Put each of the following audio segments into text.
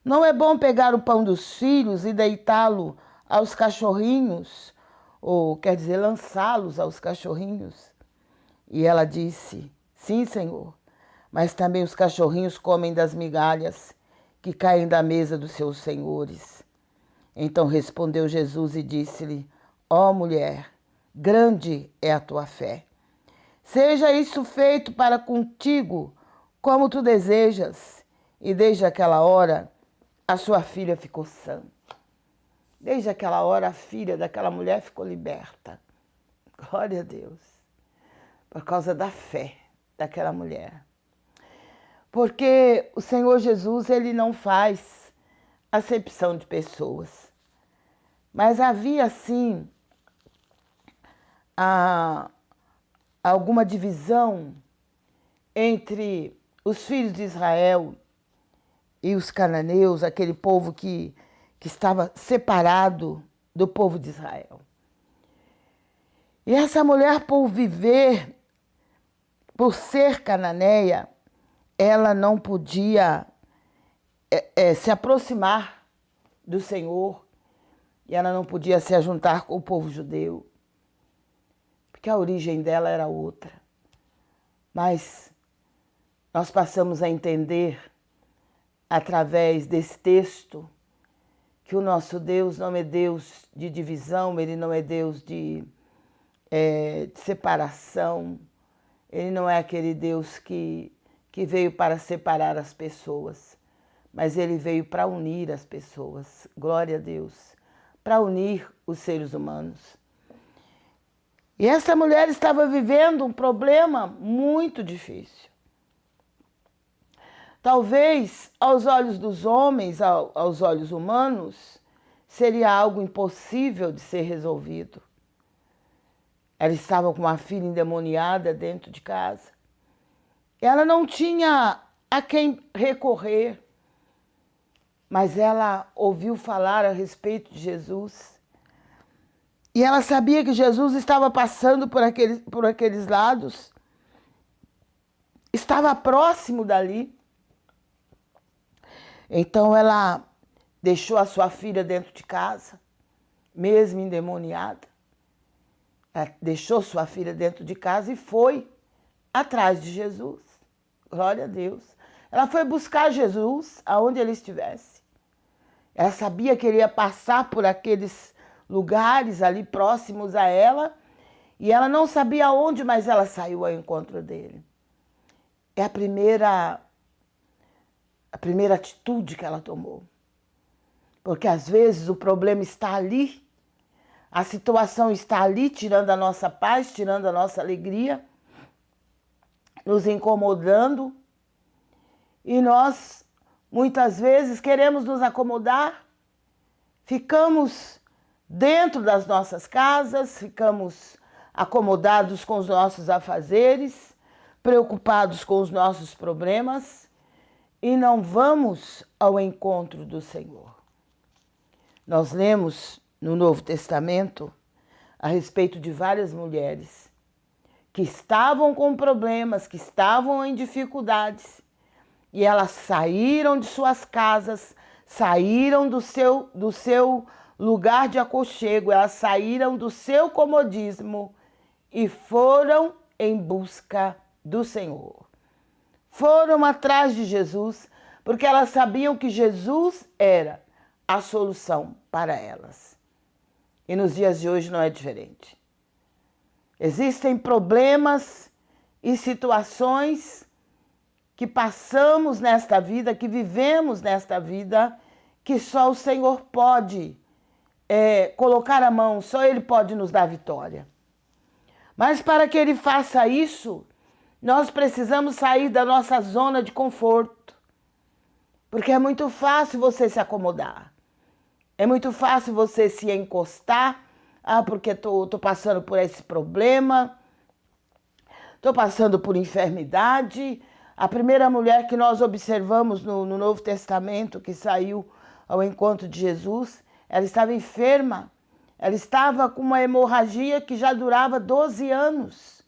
Não é bom pegar o pão dos filhos e deitá-lo aos cachorrinhos, ou quer dizer, lançá-los aos cachorrinhos? E ela disse: sim, Senhor, mas também os cachorrinhos comem das migalhas que caem da mesa dos seus senhores. Então respondeu Jesus e disse-lhe: ó mulher, grande é a tua fé. Seja isso feito para contigo como tu desejas. E desde aquela hora, a sua filha ficou sã. Desde aquela hora, a filha daquela mulher ficou liberta. Glória a Deus. Por causa da fé daquela mulher. Porque o Senhor Jesus, ele não faz acepção de pessoas. Mas havia, sim, alguma divisão entre os filhos de Israel e os cananeus, aquele povo que estava separado do povo de Israel. E essa mulher, por viver, por ser cananeia, ela não podia se aproximar do Senhor e ela não podia se ajuntar com o povo judeu, porque a origem dela era outra. Mas nós passamos a entender, através desse texto, que o nosso Deus não é Deus de divisão, Ele não é Deus de separação, Ele não é aquele Deus que veio para separar as pessoas, mas Ele veio para unir as pessoas, glória a Deus, para unir os seres humanos. E essa mulher estava vivendo um problema muito difícil. Talvez, aos olhos dos homens, aos olhos humanos, seria algo impossível de ser resolvido. Ela estava com uma filha endemoniada dentro de casa. Ela não tinha a quem recorrer, mas ela ouviu falar a respeito de Jesus. E ela sabia que Jesus estava passando por aqueles lados, estava próximo dali. Então ela deixou a sua filha dentro de casa, mesmo endemoniada. Ela deixou sua filha dentro de casa e foi atrás de Jesus. Glória a Deus. Ela foi buscar Jesus aonde ele estivesse. Ela sabia que ele ia passar por aqueles lugares ali próximos a ela e ela não sabia aonde, mas ela saiu ao encontro dele. É a primeira atitude que ela tomou. Porque às vezes o problema está ali, a situação está ali, tirando a nossa paz, tirando a nossa alegria, nos incomodando. E nós, muitas vezes, queremos nos acomodar, ficamos dentro das nossas casas, ficamos acomodados com os nossos afazeres, preocupados com os nossos problemas e não vamos ao encontro do Senhor. Nós lemos no Novo Testamento a respeito de várias mulheres que estavam com problemas, que estavam em dificuldades e elas saíram de suas casas, saíram do seu lugar de aconchego, elas saíram do seu comodismo e foram em busca do Senhor. Foram atrás de Jesus, porque elas sabiam que Jesus era a solução para elas. E nos dias de hoje não é diferente. Existem problemas e situações que passamos nesta vida, que vivemos nesta vida, que só o Senhor pode colocar a mão, só Ele pode nos dar vitória. Mas para que Ele faça isso, nós precisamos sair da nossa zona de conforto. Porque é muito fácil você se acomodar. É muito fácil você se encostar. Ah, porque tô passando por esse problema. Estou passando por enfermidade. A primeira mulher que nós observamos no Novo Testamento, que saiu ao encontro de Jesus, ela estava enferma. Ela estava com uma hemorragia que já durava 12 anos.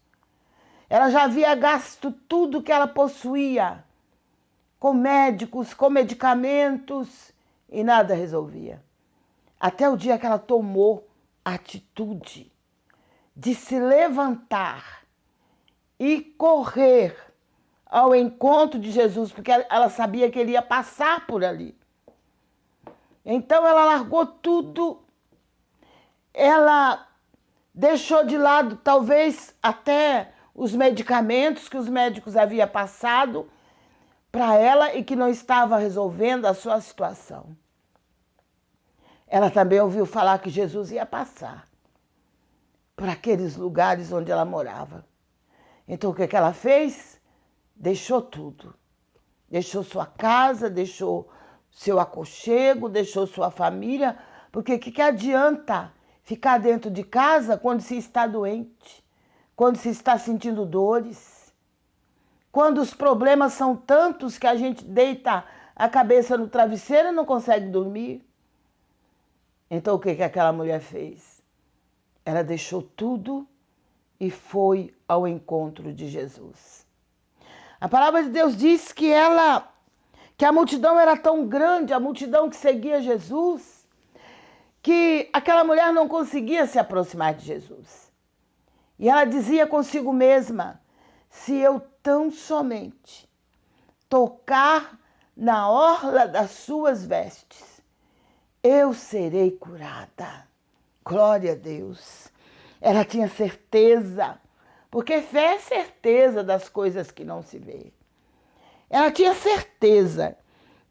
Ela já havia gasto tudo que ela possuía com médicos, com medicamentos, e nada resolvia. Até o dia que ela tomou a atitude de se levantar e correr ao encontro de Jesus, porque ela sabia que ele ia passar por ali. Então ela largou tudo, ela deixou de lado talvez até os medicamentos que os médicos haviam passado para ela e que não estava resolvendo a sua situação. Ela também ouviu falar que Jesus ia passar por aqueles lugares onde ela morava. Então o que ela fez? Deixou tudo. Deixou sua casa, deixou seu aconchego, deixou sua família, porque o que adianta ficar dentro de casa quando se está doente, quando se está sentindo dores, quando os problemas são tantos que a gente deita a cabeça no travesseiro e não consegue dormir? Então o que aquela mulher fez? Ela deixou tudo e foi ao encontro de Jesus. A palavra de Deus diz que a multidão era tão grande, a multidão que seguia Jesus, que aquela mulher não conseguia se aproximar de Jesus. E ela dizia consigo mesma: se eu tão somente tocar na orla das suas vestes, eu serei curada. Glória a Deus. Ela tinha certeza, porque fé é certeza das coisas que não se vê. Ela tinha certeza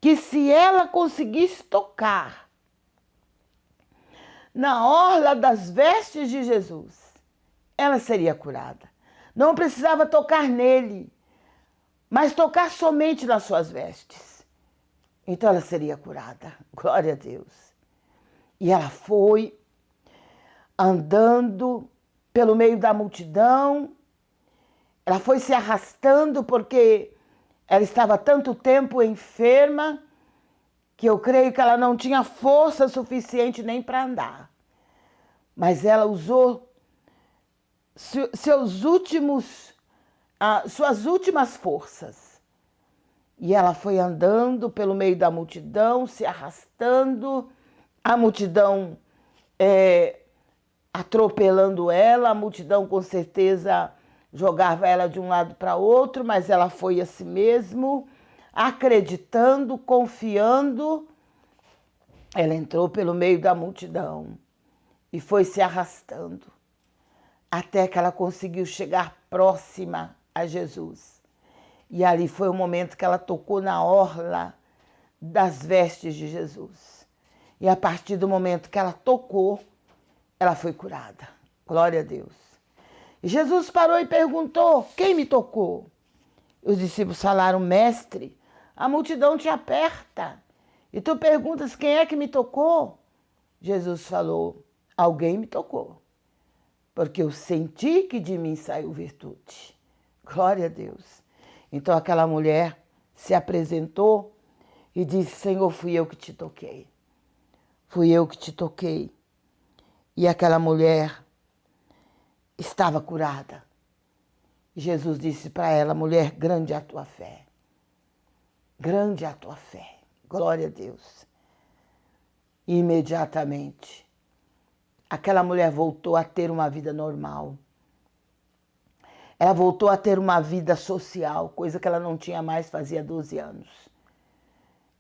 que se ela conseguisse tocar na orla das vestes de Jesus, ela seria curada. Não precisava tocar nele, mas tocar somente nas suas vestes. Então ela seria curada. Glória a Deus. E ela foi andando pelo meio da multidão. Ela foi se arrastando porque ela estava tanto tempo enferma que eu creio que ela não tinha força suficiente nem para andar. Mas ela usou suas últimas forças. E ela foi andando pelo meio da multidão, se arrastando, a multidão atropelando ela, a multidão com certeza jogava ela de um lado para outro, mas ela foi assim mesmo, acreditando, confiando. Ela entrou pelo meio da multidão e foi se arrastando até que ela conseguiu chegar próxima a Jesus. E ali foi o momento que ela tocou na orla das vestes de Jesus. E a partir do momento que ela tocou, ela foi curada. Glória a Deus. E Jesus parou e perguntou: quem me tocou? Os discípulos falaram: mestre, a multidão te aperta. E tu perguntas: quem é que me tocou? Jesus falou: alguém me tocou, porque eu senti que de mim saiu virtude. Glória a Deus. Então aquela mulher se apresentou e disse: Senhor, fui eu que te toquei. Fui eu que te toquei. E aquela mulher estava curada. Jesus disse para ela: mulher, grande é a tua fé. Grande é a tua fé. Glória a Deus. E imediatamente, aquela mulher voltou a ter uma vida normal. Ela voltou a ter uma vida social, coisa que ela não tinha mais fazia 12 anos.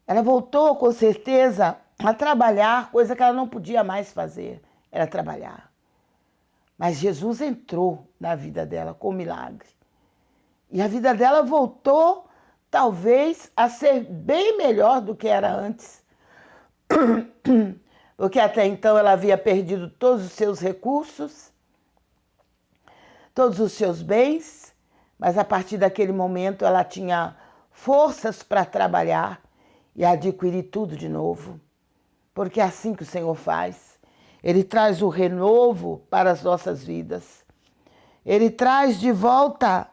Ela voltou, com certeza, a trabalhar, coisa que ela não podia mais fazer, era trabalhar. Mas Jesus entrou na vida dela com milagre. E a vida dela voltou, talvez, a ser bem melhor do que era antes. Porque até então ela havia perdido todos os seus recursos, todos os seus bens, mas a partir daquele momento ela tinha forças para trabalhar e adquirir tudo de novo. Porque é assim que o Senhor faz. Ele traz o renovo para as nossas vidas. Ele traz de volta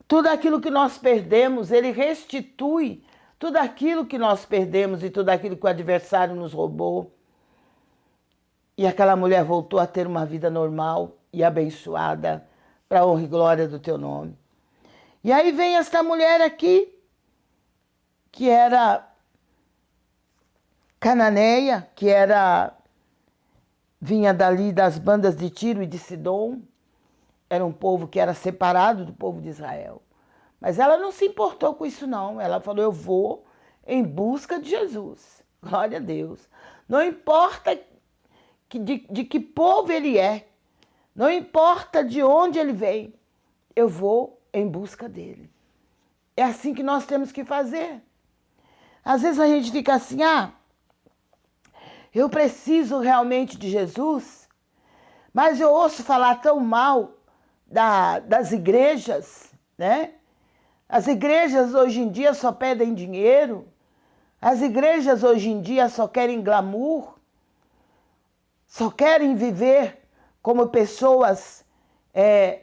tudo aquilo que nós perdemos. Ele restitui tudo aquilo que nós perdemos e tudo aquilo que o adversário nos roubou. E aquela mulher voltou a ter uma vida normal e abençoada para a honra e glória do teu nome. E aí vem esta mulher aqui, que era cananeia, vinha dali das bandas de Tiro e de Sidom, era um povo que era separado do povo de Israel. Mas ela não se importou com isso não, ela falou, eu vou em busca de Jesus, glória a Deus. Não importa de que povo ele é, não importa de onde ele vem, eu vou em busca dele. É assim que nós temos que fazer. Às vezes a gente fica assim, eu preciso realmente de Jesus, mas eu ouço falar tão mal das igrejas, né? As igrejas hoje em dia só pedem dinheiro, as igrejas hoje em dia só querem glamour, só querem viver como pessoas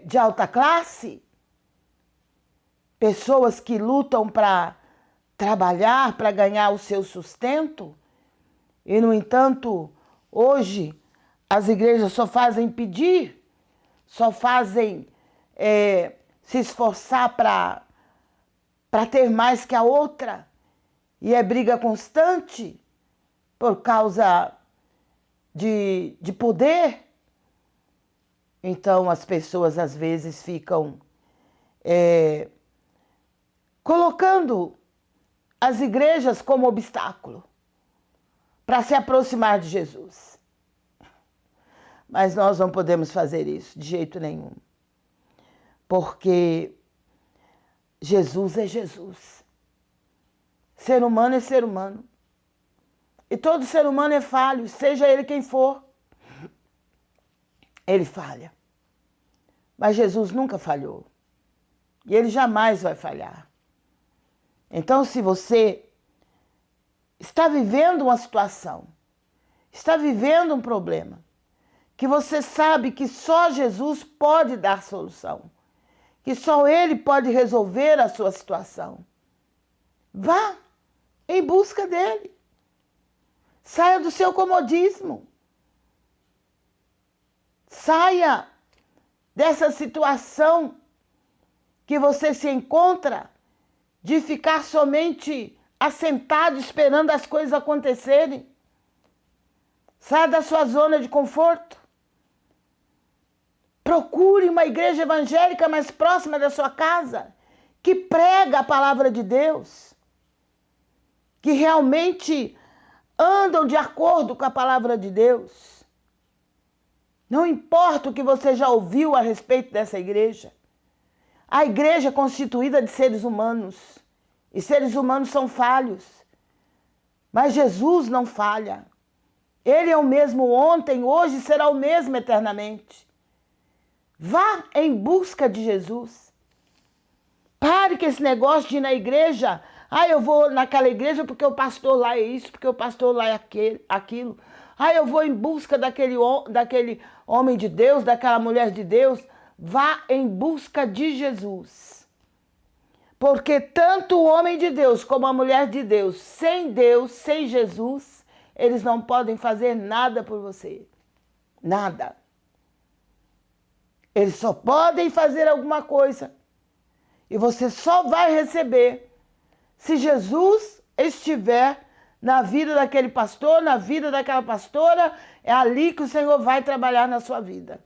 de alta classe, pessoas que lutam para trabalhar, para ganhar o seu sustento. E, no entanto, hoje as igrejas só fazem pedir, só fazem se esforçar para ter mais que a outra. E é briga constante por causa de poder. Então as pessoas às vezes ficam colocando as igrejas como obstáculo para se aproximar de Jesus. Mas nós não podemos fazer isso de jeito nenhum. Porque Jesus é Jesus. Ser humano é ser humano. E todo ser humano é falho, seja ele quem for. Ele falha. Mas Jesus nunca falhou. E ele jamais vai falhar. Então, se você está vivendo uma situação, está vivendo um problema, que você sabe que só Jesus pode dar solução, que só Ele pode resolver a sua situação, vá em busca dele. Saia do seu comodismo. Saia dessa situação que você se encontra de ficar somente assentado esperando as coisas acontecerem. Saia da sua zona de conforto. Procure uma igreja evangélica mais próxima da sua casa, que prega a palavra de Deus, que realmente andam de acordo com a palavra de Deus. Não importa o que você já ouviu a respeito dessa igreja. A igreja é constituída de seres humanos. E seres humanos são falhos. Mas Jesus não falha. Ele é o mesmo ontem, hoje será o mesmo eternamente. Vá em busca de Jesus. Pare com esse negócio de ir na igreja. Eu vou naquela igreja porque o pastor lá é isso, porque o pastor lá é aquilo. Eu vou em busca daquele homem de Deus, daquela mulher de Deus. Vá em busca de Jesus. Porque tanto o homem de Deus como a mulher de Deus, sem Jesus, eles não podem fazer nada por você. Nada. Eles só podem fazer alguma coisa. E você só vai receber se Jesus estiver na vida daquele pastor, na vida daquela pastora. É ali que o Senhor vai trabalhar na sua vida.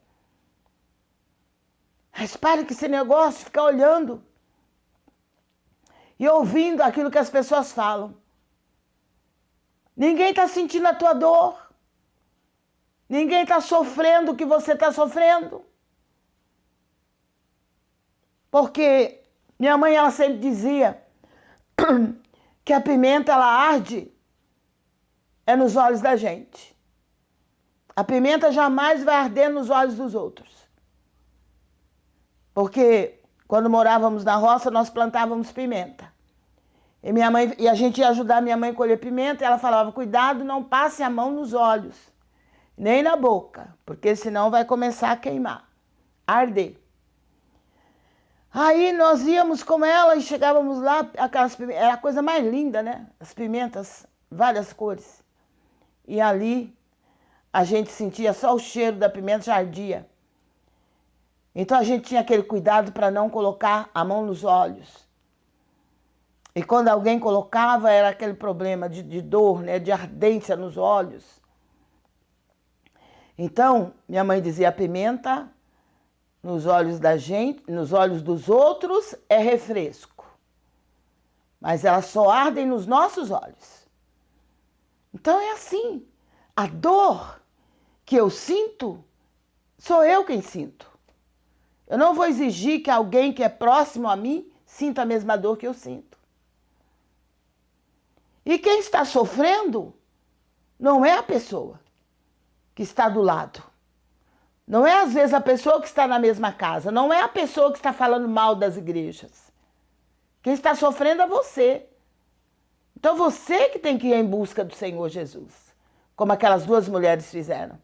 Mas pare com esse negócio de ficar olhando e ouvindo aquilo que as pessoas falam. Ninguém está sentindo a tua dor. Ninguém está sofrendo o que você está sofrendo. Porque minha mãe, ela sempre dizia que a pimenta, ela arde nos olhos da gente. A pimenta jamais vai arder nos olhos dos outros. Porque quando morávamos na roça, nós plantávamos pimenta. E a gente ia ajudar minha mãe a colher pimenta, e ela falava, cuidado, não passe a mão nos olhos, nem na boca, porque senão vai começar a queimar, a arder. Aí nós íamos com ela e chegávamos lá, aquelas pimentas, era a coisa mais linda, né? As pimentas, várias cores. E ali a gente sentia só o cheiro da pimenta, já ardia. Então a gente tinha aquele cuidado para não colocar a mão nos olhos. E quando alguém colocava, era aquele problema de dor, né? De ardência nos olhos. Então, minha mãe dizia, a pimenta nos olhos da gente, nos olhos dos outros, é refresco. Mas elas só ardem nos nossos olhos. Então é assim. A dor que eu sinto, sou eu quem sinto. Eu não vou exigir que alguém que é próximo a mim sinta a mesma dor que eu sinto. E quem está sofrendo não é a pessoa que está do lado. Não é, às vezes, a pessoa que está na mesma casa. Não é a pessoa que está falando mal das igrejas. Quem está sofrendo é você. Então, você que tem que ir em busca do Senhor Jesus. Como aquelas duas mulheres fizeram.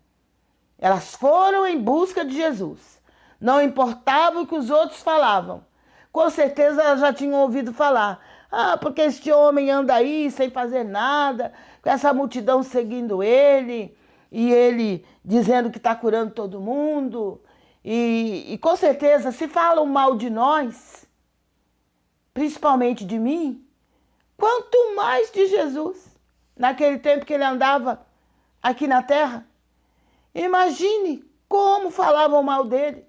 Elas foram em busca de Jesus. Não importava o que os outros falavam. Com certeza, elas já tinham ouvido falar. Ah, porque este homem anda aí sem fazer nada, com essa multidão seguindo ele... E ele dizendo que está curando todo mundo. E com certeza, se falam mal de nós, principalmente de mim, quanto mais de Jesus, naquele tempo que ele andava aqui na terra. Imagine como falavam mal dele.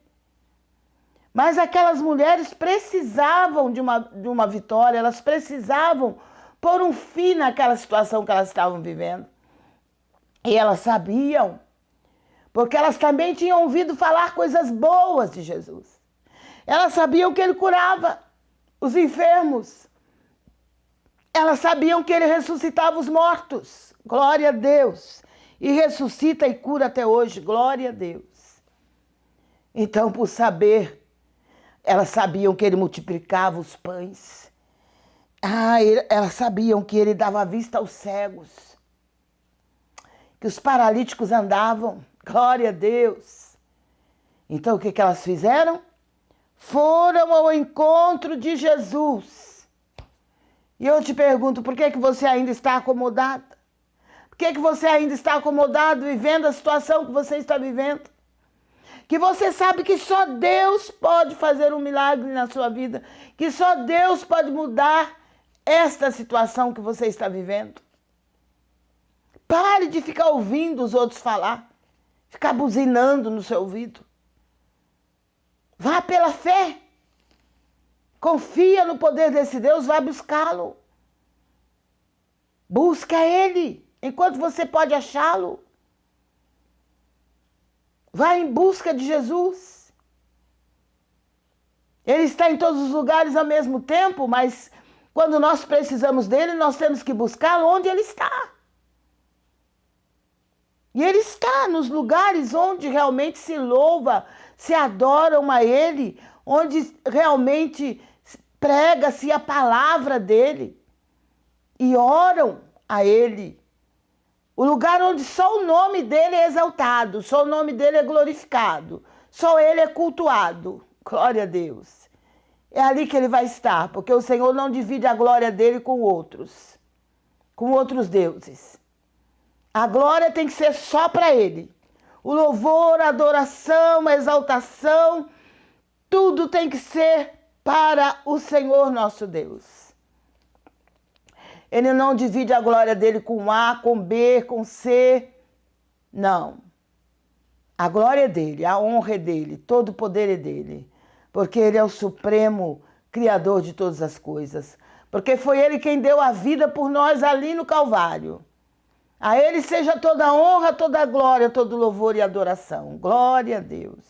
Mas aquelas mulheres precisavam de uma vitória, elas precisavam pôr um fim naquela situação que elas estavam vivendo. E elas sabiam, porque elas também tinham ouvido falar coisas boas de Jesus. Elas sabiam que ele curava os enfermos. Elas sabiam que ele ressuscitava os mortos. Glória a Deus. E ressuscita e cura até hoje. Glória a Deus. Então, por saber, elas sabiam que ele multiplicava os pães. Elas sabiam que ele dava vista aos cegos. Que os paralíticos andavam, glória a Deus. Então o que elas fizeram? Foram ao encontro de Jesus. E eu te pergunto, por que você ainda está acomodada? Por que você ainda está acomodado vivendo a situação que você está vivendo? Que você sabe que só Deus pode fazer um milagre na sua vida, que só Deus pode mudar esta situação que você está vivendo. Pare de ficar ouvindo os outros falar, ficar buzinando no seu ouvido. Vá pela fé. Confia no poder desse Deus, vai buscá-lo. Busca Ele, enquanto você pode achá-lo. Vá em busca de Jesus. Ele está em todos os lugares ao mesmo tempo, mas quando nós precisamos dele, nós temos que buscá-lo onde ele está. E ele está nos lugares onde realmente se louva, se adoram a ele, onde realmente prega-se a palavra dele e oram a ele. O lugar onde só o nome dele é exaltado, só o nome dele é glorificado, só ele é cultuado. Glória a Deus. É ali que ele vai estar, porque o Senhor não divide a glória dele com outros deuses. A glória tem que ser só para ele. O louvor, a adoração, a exaltação, tudo tem que ser para o Senhor nosso Deus. Ele não divide a glória dele com A, com B, com C. Não. A glória é dele, a honra é dele, todo o poder é dele. Porque ele é o supremo criador de todas as coisas. Porque foi ele quem deu a vida por nós ali no Calvário. A ele seja toda a honra, toda a glória, todo o louvor e adoração. Glória a Deus.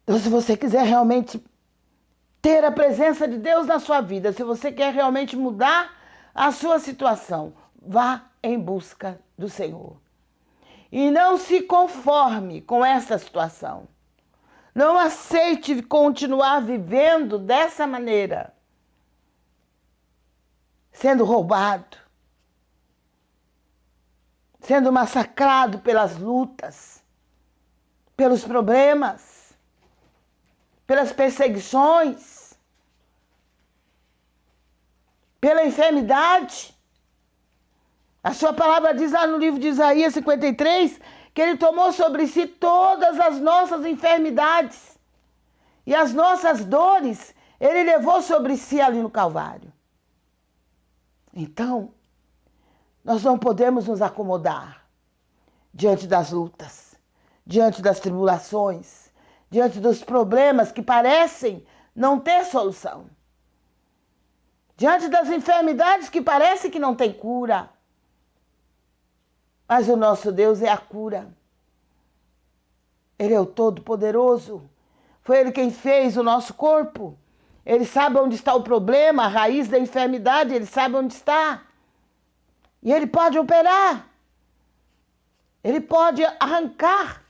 Então, se você quiser realmente ter a presença de Deus na sua vida, se você quer realmente mudar a sua situação, vá em busca do Senhor. E não se conforme com essa situação. Não aceite continuar vivendo dessa maneira, sendo roubado, sendo massacrado pelas lutas, pelos problemas, pelas perseguições, pela enfermidade. A sua palavra diz lá no livro de Isaías 53 que ele tomou sobre si todas as nossas enfermidades e as nossas dores Ele levou sobre si ali no Calvário. Então, nós não podemos nos acomodar diante das lutas, diante das tribulações, diante dos problemas que parecem não ter solução, diante das enfermidades que parecem que não tem cura. Mas o nosso Deus é a cura. Ele é o Todo-Poderoso. Foi Ele quem fez o nosso corpo. Ele sabe onde está o problema, a raiz da enfermidade, Ele sabe onde está. E Ele pode operar. Ele pode arrancar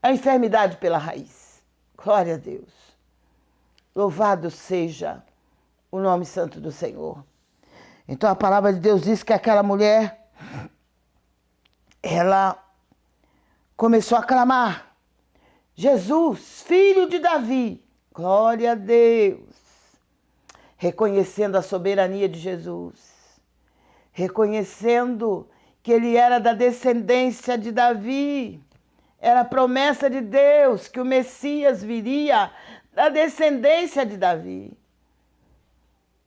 a enfermidade pela raiz. Glória a Deus. Louvado seja o nome santo do Senhor. Então a palavra de Deus diz que aquela mulher, ela começou a clamar: Jesus, filho de Davi. Glória a Deus. Reconhecendo a soberania de Jesus. Reconhecendo que ele era da descendência de Davi. Era a promessa de Deus que o Messias viria da descendência de Davi.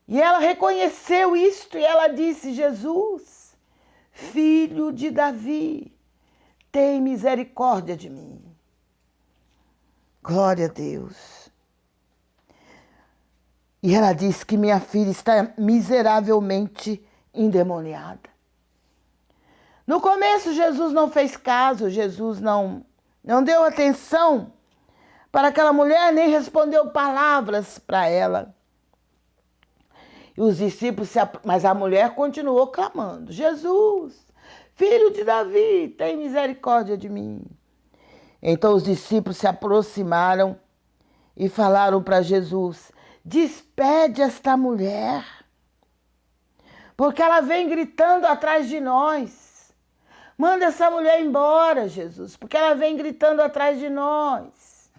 E ela reconheceu isto e ela disse: Jesus, filho de Davi, tem misericórdia de mim. Glória a Deus. E ela disse que minha filha está miseravelmente endemoniada. No começo, Jesus não fez caso, Jesus não deu atenção para aquela mulher, nem respondeu palavras para ela. E os discípulos, mas a mulher continuou clamando: Jesus, filho de Davi, tem misericórdia de mim. Então os discípulos se aproximaram e falaram para Jesus: despede esta mulher, porque ela vem gritando atrás de nós. Manda essa mulher embora, Jesus, porque ela vem gritando atrás de nós.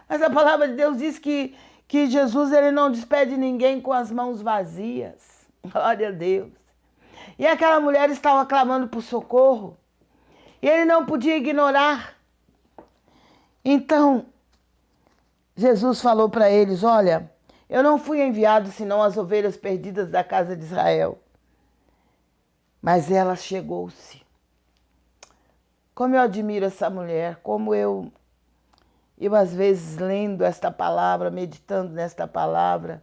Mas a palavra de Deus diz que Jesus, ele não despede ninguém com as mãos vazias. Glória a Deus. E aquela mulher estava clamando por socorro. E ele não podia ignorar. Então, Jesus falou para eles: olha, eu não fui enviado senão as ovelhas perdidas da casa de Israel. Mas ela chegou-se. Como eu admiro essa mulher, como eu às vezes lendo esta palavra, meditando nesta palavra,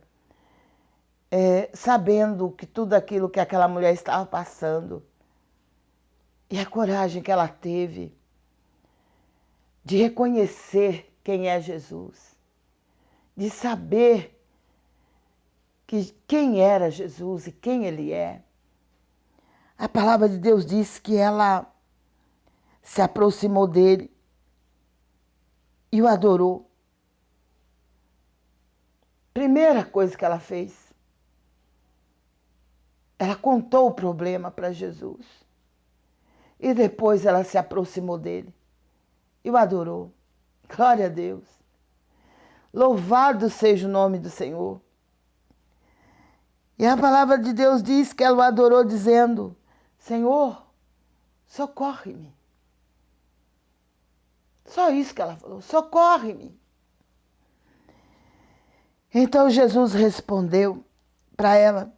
sabendo que tudo aquilo que aquela mulher estava passando, e a coragem que ela teve de reconhecer quem é Jesus, de saber quem era Jesus e quem Ele é. A palavra de Deus diz que ela se aproximou dele e o adorou. Primeira coisa que ela fez, ela contou o problema para Jesus. E depois ela se aproximou dele e o adorou. Glória a Deus. Louvado seja o nome do Senhor. E a palavra de Deus diz que ela o adorou dizendo: Senhor, socorre-me. Só isso que ela falou: socorre-me. Então Jesus respondeu para ela: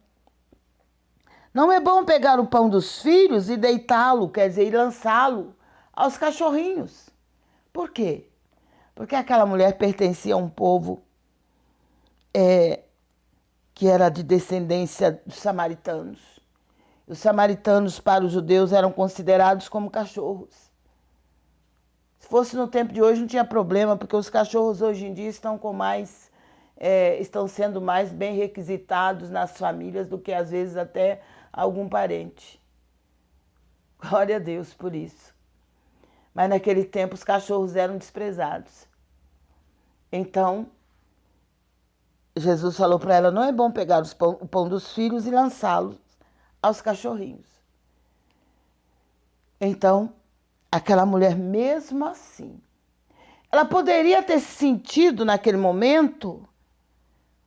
não é bom pegar o pão dos filhos e deitá-lo, quer dizer, e lançá-lo aos cachorrinhos. Por quê? Porque aquela mulher pertencia a um povo que era de descendência dos samaritanos. Os samaritanos, para os judeus, eram considerados como cachorros. Se fosse no tempo de hoje, não tinha problema, porque os cachorros hoje em dia estão sendo mais bem requisitados nas famílias do que às vezes até algum parente. Glória a Deus por isso. Mas naquele tempo os cachorros eram desprezados. Então, Jesus falou para ela: não é bom pegar o pão dos filhos e lançá-los aos cachorrinhos. Então, aquela mulher, mesmo assim, ela poderia ter se sentido naquele momento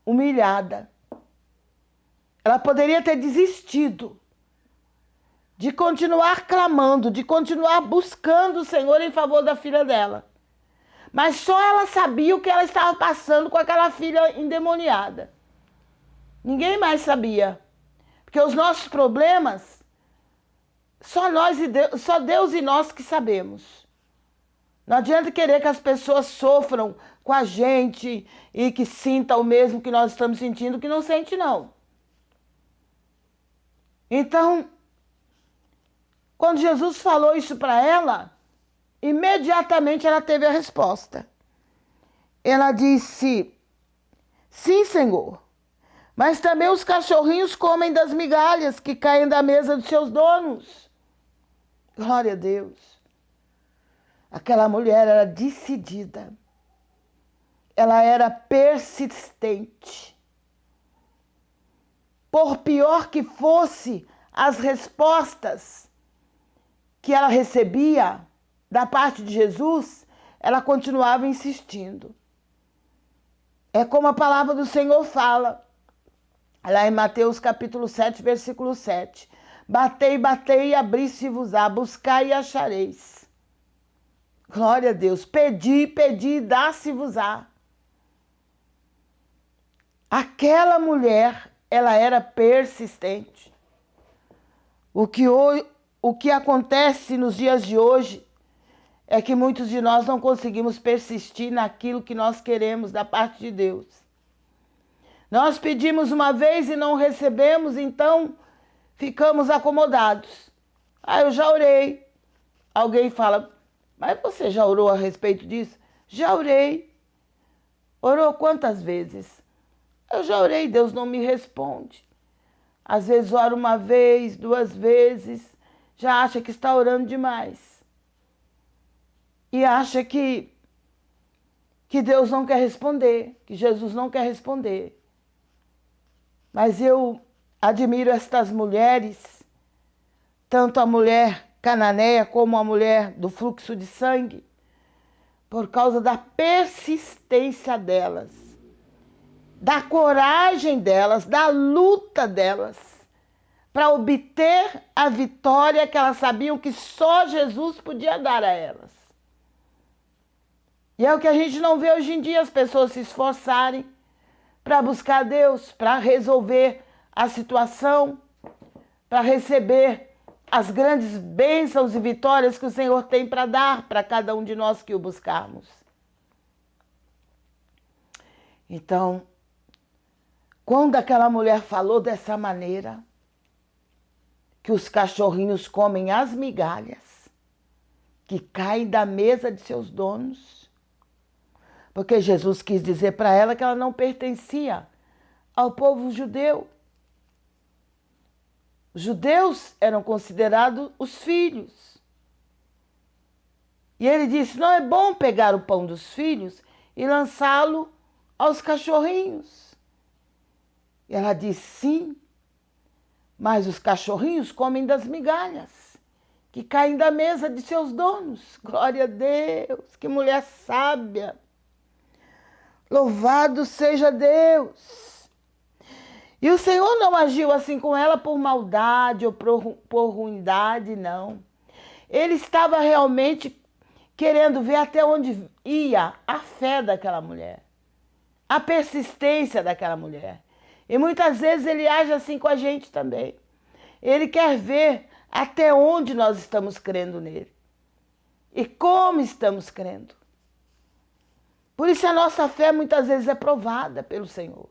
humilhada. Ela poderia ter desistido de continuar clamando, de continuar buscando o Senhor em favor da filha dela. Mas só ela sabia o que ela estava passando com aquela filha endemoniada. Ninguém mais sabia. Porque os nossos problemas, só Deus e nós que sabemos. Não adianta querer que as pessoas sofram com a gente e que sintam o mesmo que nós estamos sentindo, que não sente, não. Então, quando Jesus falou isso para ela, imediatamente ela teve a resposta. Ela disse: sim, Senhor, mas também os cachorrinhos comem das migalhas que caem da mesa dos seus donos. Glória a Deus. Aquela mulher era decidida. Ela era persistente. Por pior que fosse as respostas que ela recebia da parte de Jesus, ela continuava insistindo. É como a palavra do Senhor fala, lá em Mateus capítulo 7, versículo 7. Batei, batei e abri-se-vos-á, buscai e achareis. Glória a Deus. Pedi, pedi e dá-se-vos-á. Aquela mulher, ela era persistente. O que acontece nos dias de hoje é que muitos de nós não conseguimos persistir naquilo que nós queremos da parte de Deus. Nós pedimos uma vez e não recebemos, então ficamos acomodados. Eu já orei. Alguém fala: mas você já orou a respeito disso? Já orei. Orou quantas vezes? Eu já orei, Deus não me responde. Às vezes ora uma vez, 2 vezes, já acha que está orando demais. E acha que Deus não quer responder, que Jesus não quer responder. Mas eu admiro estas mulheres, tanto a mulher cananeia como a mulher do fluxo de sangue, por causa da persistência delas, da coragem delas, da luta delas, para obter a vitória que elas sabiam que só Jesus podia dar a elas. E é o que a gente não vê hoje em dia, as pessoas se esforçarem para buscar Deus, para resolver a situação, para receber as grandes bênçãos e vitórias que o Senhor tem para dar para cada um de nós que o buscarmos. Então, quando aquela mulher falou dessa maneira, que os cachorrinhos comem as migalhas que caem da mesa de seus donos, porque Jesus quis dizer para ela que ela não pertencia ao povo judeu. Os judeus eram considerados os filhos. E ele disse: não é bom pegar o pão dos filhos e lançá-lo aos cachorrinhos. E ela disse: sim, mas os cachorrinhos comem das migalhas que caem da mesa de seus donos. Glória a Deus, que mulher sábia. Louvado seja Deus. E o Senhor não agiu assim com ela por maldade ou por ruindade, não. Ele estava realmente querendo ver até onde ia a fé daquela mulher, a persistência daquela mulher. E muitas vezes ele age assim com a gente também. Ele quer ver até onde nós estamos crendo nele e como estamos crendo. Por isso a nossa fé muitas vezes é provada pelo Senhor.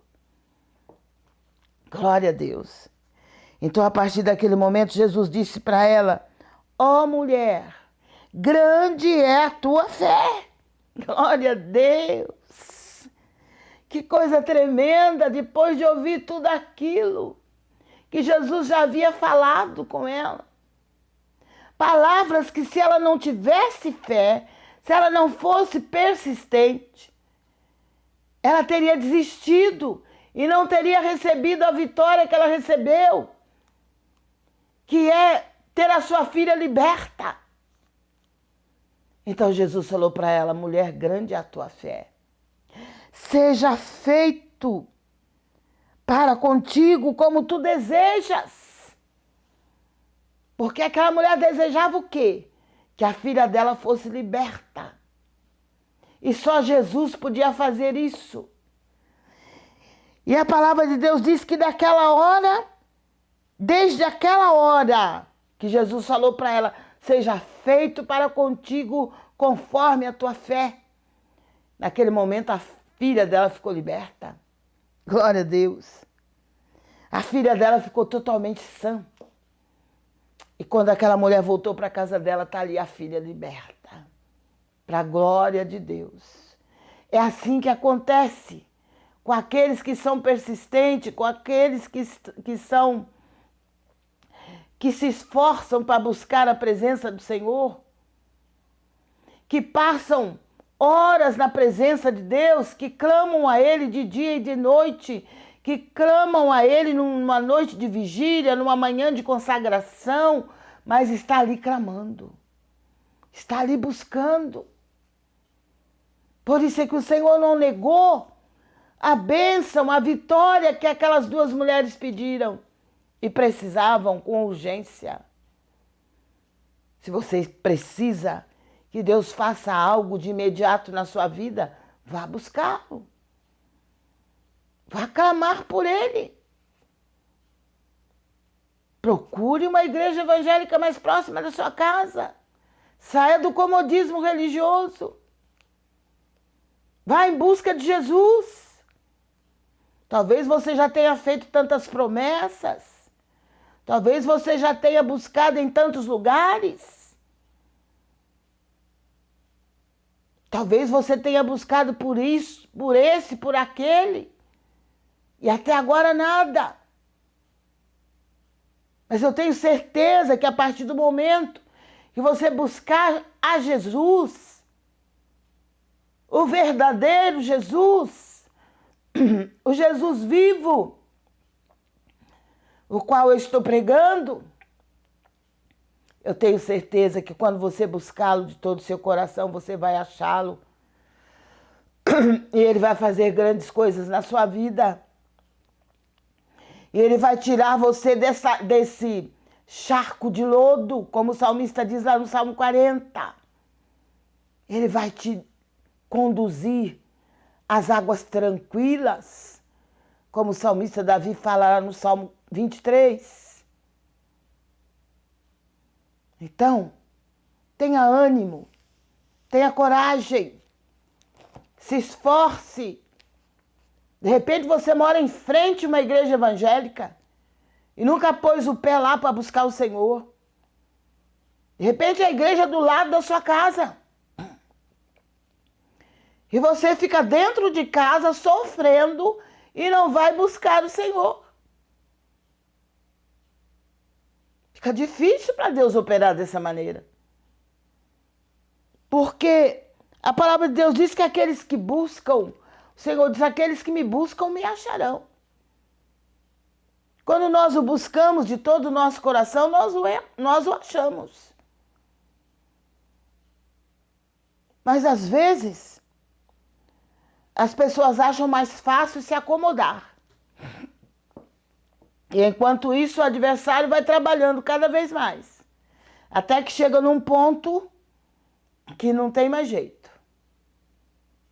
Glória a Deus. Então, a partir daquele momento, Jesus disse para ela: ó mulher, grande é a tua fé. Glória a Deus. Que coisa tremenda, depois de ouvir tudo aquilo que Jesus já havia falado com ela. Palavras que, se ela não tivesse fé, se ela não fosse persistente, ela teria desistido e não teria recebido a vitória que ela recebeu, que é ter a sua filha liberta. Então Jesus falou para ela: mulher, grande é a tua fé. Seja feito para contigo como tu desejas. Porque aquela mulher desejava o quê? Que a filha dela fosse liberta. E só Jesus podia fazer isso. E a palavra de Deus diz que daquela hora, desde aquela hora que Jesus falou para ela, seja feito para contigo conforme a tua fé. Naquele momento a filha dela ficou liberta. Glória a Deus. A filha dela ficou totalmente sã. E quando aquela mulher voltou para a casa dela, está ali a filha liberta. Para a glória de Deus. É assim que acontece com aqueles que são persistentes, com aqueles que se esforçam para buscar a presença do Senhor, que passam horas na presença de Deus, que clamam a Ele de dia e de noite, que clamam a Ele numa noite de vigília, numa manhã de consagração, mas está ali clamando, está ali buscando. Por isso é que o Senhor não negou a bênção, a vitória que aquelas duas mulheres pediram e precisavam com urgência. Se você precisa que Deus faça algo de imediato na sua vida, vá buscá-lo. Vá clamar por Ele. Procure uma igreja evangélica mais próxima da sua casa. Saia do comodismo religioso. Vá em busca de Jesus. Talvez você já tenha feito tantas promessas. Talvez você já tenha buscado em tantos lugares. Talvez você tenha buscado por isso, por esse, por aquele. E até agora nada. Mas eu tenho certeza que a partir do momento que você buscar a Jesus, o verdadeiro Jesus, o Jesus vivo, o qual eu estou pregando, eu tenho certeza que quando você buscá-lo de todo o seu coração, você vai achá-lo. E Ele vai fazer grandes coisas na sua vida. E Ele vai tirar você desse charco de lodo, como o salmista diz lá no Salmo 40. Ele vai te conduzir às águas tranquilas, como o salmista Davi fala lá no Salmo 23. Então, tenha ânimo, tenha coragem, se esforce. De repente você mora em frente a uma igreja evangélica e nunca pôs o pé lá para buscar o Senhor. De repente a igreja é do lado da sua casa. E você fica dentro de casa sofrendo e não vai buscar o Senhor. Fica difícil para Deus operar dessa maneira. Porque a palavra de Deus diz que aqueles que buscam, o Senhor diz, aqueles que me buscam me acharão. Quando nós o buscamos de todo o nosso coração, nós o achamos. Mas às vezes, as pessoas acham mais fácil se acomodar. E enquanto isso, o adversário vai trabalhando cada vez mais. Até que chega num ponto que não tem mais jeito.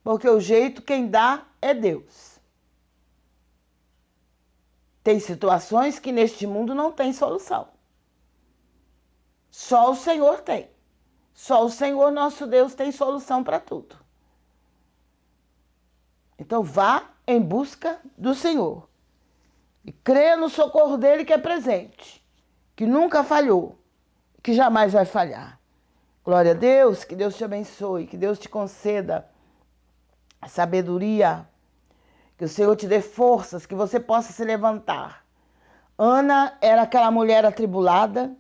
Porque o jeito quem dá é Deus. Tem situações que neste mundo não tem solução. Só o Senhor tem. Só o Senhor nosso Deus tem solução para tudo. Então vá em busca do Senhor. E creia no socorro dele que é presente. Que nunca falhou. Que jamais vai falhar. Glória a Deus. Que Deus te abençoe. Que Deus te conceda a sabedoria. Que o Senhor te dê forças. Que você possa se levantar. Ana era aquela mulher atribulada.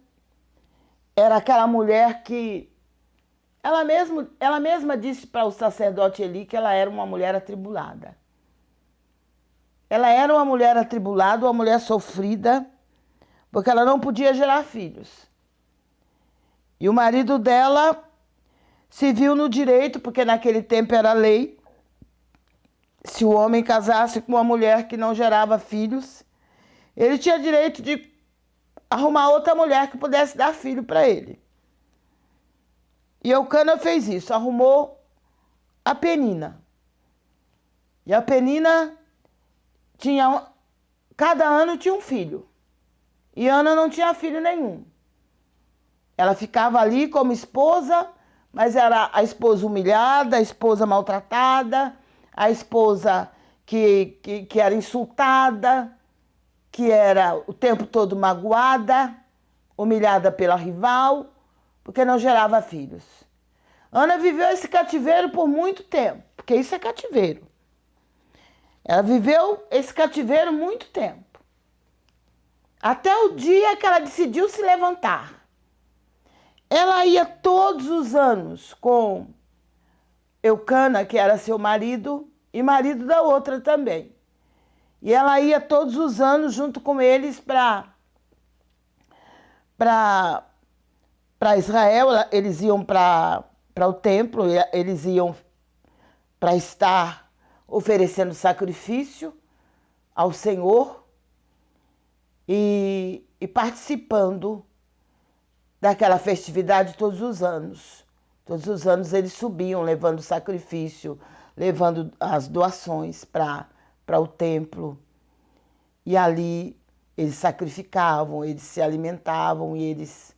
Era aquela mulher que... Ela mesma disse para o sacerdote Eli que ela era uma mulher atribulada. Ela era uma mulher atribulada, uma mulher sofrida, porque ela não podia gerar filhos. E o marido dela se viu no direito, porque naquele tempo era lei, se o homem casasse com uma mulher que não gerava filhos, ele tinha direito de arrumar outra mulher que pudesse dar filho para ele. E Eucana fez isso, arrumou a Penina. E a Penina cada ano tinha um filho. E Ana não tinha filho nenhum. Ela ficava ali como esposa, mas era a esposa humilhada, a esposa maltratada, a esposa que era insultada, que era o tempo todo magoada, humilhada pela rival, porque não gerava filhos. Ana viveu esse cativeiro por muito tempo, porque isso é cativeiro. Ela viveu esse cativeiro muito tempo. Até o dia que ela decidiu se levantar. Ela ia todos os anos com Eucana, que era seu marido, e marido da outra também. E ela ia todos os anos junto com eles para Israel. Eles iam para o templo, eles iam para estar oferecendo sacrifício ao Senhor e participando daquela festividade todos os anos. Todos os anos eles subiam levando sacrifício, levando as doações para o templo. E ali eles sacrificavam, eles se alimentavam e eles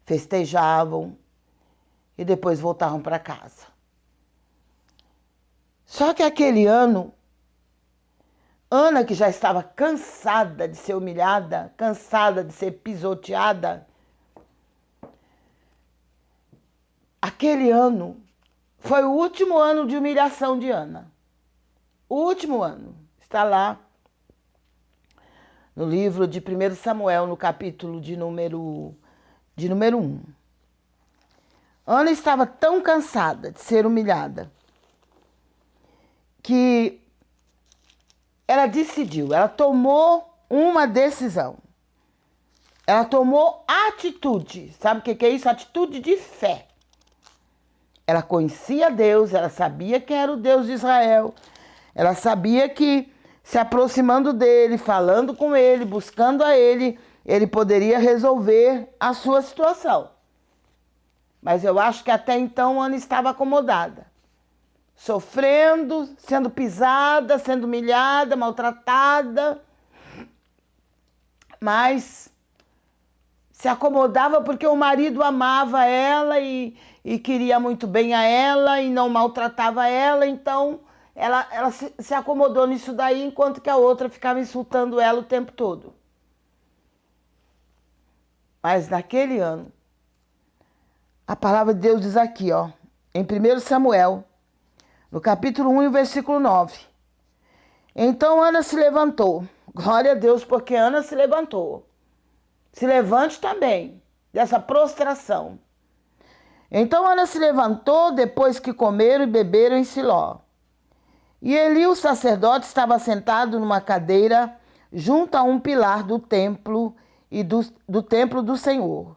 festejavam e depois voltavam para casa. Só que aquele ano, Ana, que já estava cansada de ser humilhada, cansada de ser pisoteada, aquele ano foi o último ano de humilhação de Ana. O último ano. Está lá no livro de 1 Samuel, no capítulo de número 1. Ana estava tão cansada de ser humilhada que ela decidiu, ela tomou uma decisão. Ela tomou atitude. Sabe o que é isso? Atitude de fé. Ela conhecia Deus, ela sabia quem era o Deus de Israel. Ela sabia que se aproximando dele, falando com ele, buscando a ele, ele poderia resolver a sua situação. Mas eu acho que até então Ana estava acomodada. Sofrendo, sendo pisada, sendo humilhada, maltratada. Mas se acomodava porque o marido amava ela e queria muito bem a ela e não maltratava ela, então ela se acomodou nisso daí, enquanto que a outra ficava insultando ela o tempo todo. Mas naquele ano, a palavra de Deus diz aqui, ó, em 1 Samuel, no capítulo 1 e versículo 9. Então Ana se levantou. Glória a Deus, porque Ana se levantou. Se levante também dessa prostração. Então Ana se levantou depois que comeram e beberam em Siló. E Eli, o sacerdote, estava sentado numa cadeira junto a um pilar do templo e do templo do Senhor.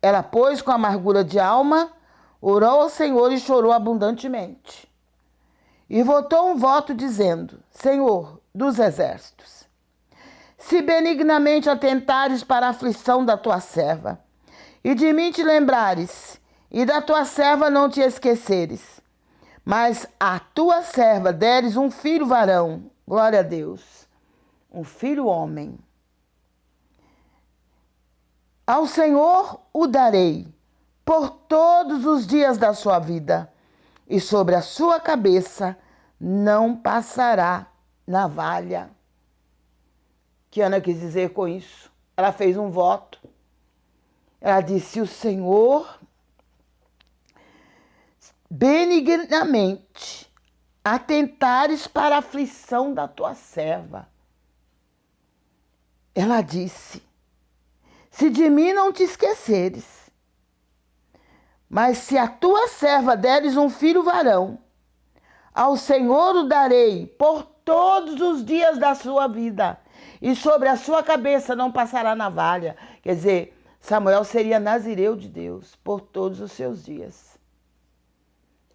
Ela, pois, com amargura de alma, orou ao Senhor e chorou abundantemente. E votou um voto dizendo: Senhor dos exércitos, se benignamente atentares para a aflição da tua serva, e de mim te lembrares, e da tua serva não te esqueceres, mas a tua serva deres um filho varão, glória a Deus, um filho homem. Ao Senhor o darei por todos os dias da sua vida, e sobre a sua cabeça não passará navalha. O que Ana quis dizer com isso? Ela fez um voto. Ela disse: o Senhor benignamente atentares para a aflição da tua serva. Ela disse: se de mim não te esqueceres, mas se a tua serva deres um filho varão, ao Senhor o darei por todos os dias da sua vida, e sobre a sua cabeça não passará navalha. Quer dizer, Samuel seria nazireu de Deus por todos os seus dias.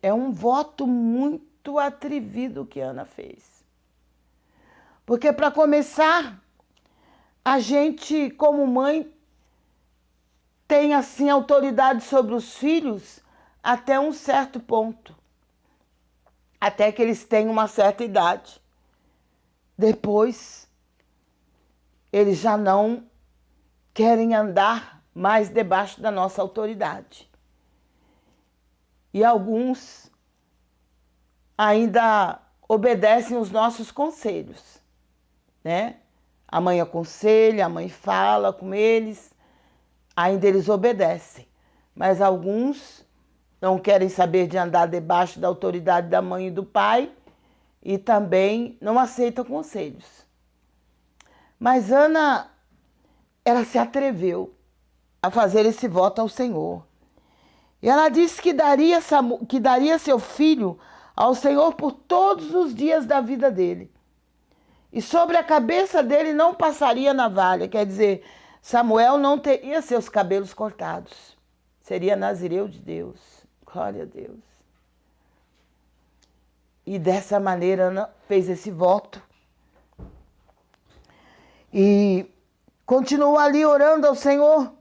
É um voto muito atrevido que Ana fez. Porque, para começar, a gente, como mãe, tem assim autoridade sobre os filhos até um certo ponto. até que eles tenham uma certa idade. Depois, eles já não querem andar mais debaixo da nossa autoridade. E alguns ainda obedecem os nossos conselhos, né? A mãe aconselha, a mãe fala com eles, ainda eles obedecem. Mas alguns não querem saber de andar debaixo da autoridade da mãe e do pai e também não aceitam conselhos. Mas Ana, ela se atreveu a fazer esse voto ao Senhor. E ela disse que daria seu filho ao Senhor por todos os dias da vida dele. E sobre a cabeça dele não passaria navalha, quer dizer, Samuel não teria seus cabelos cortados. Seria nazireu de Deus. Glória a Deus. E dessa maneira Ana fez esse voto. E continuou ali orando ao Senhor.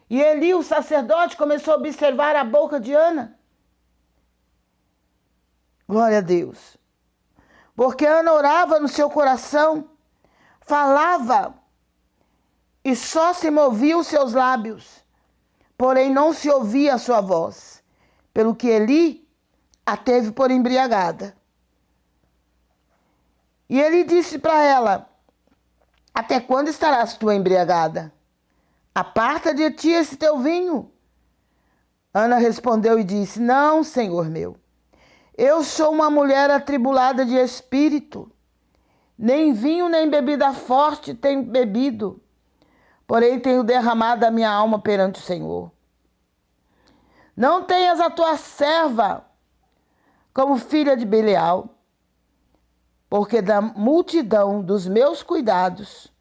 E Eli, o sacerdote, começou a observar a boca de Ana. Glória a Deus. Porque Ana orava no seu coração, falava e só se moviam os seus lábios, porém não se ouvia a sua voz, pelo que Eli a teve por embriagada. E ele disse para ela: até quando estarás tu embriagada? Aparta de ti esse teu vinho. Ana respondeu e disse: não, Senhor meu, eu sou uma mulher atribulada de espírito. Nem vinho nem bebida forte tenho bebido, porém tenho derramado a minha alma perante o Senhor. Não tenhas a tua serva como filha de Belial, porque da multidão dos meus cuidados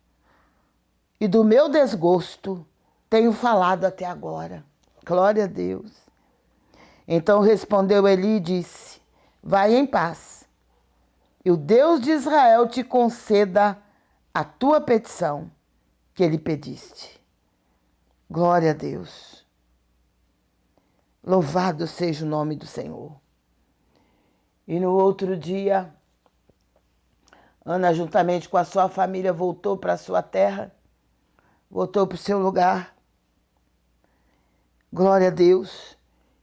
e do meu desgosto tenho falado até agora. Glória a Deus. Então respondeu Eli e disse: vai em paz, e o Deus de Israel te conceda a tua petição que lhe pediste. Glória a Deus. Louvado seja o nome do Senhor. E no outro dia, Ana, juntamente com a sua família, voltou para a sua terra, voltou para o seu lugar. Glória a Deus.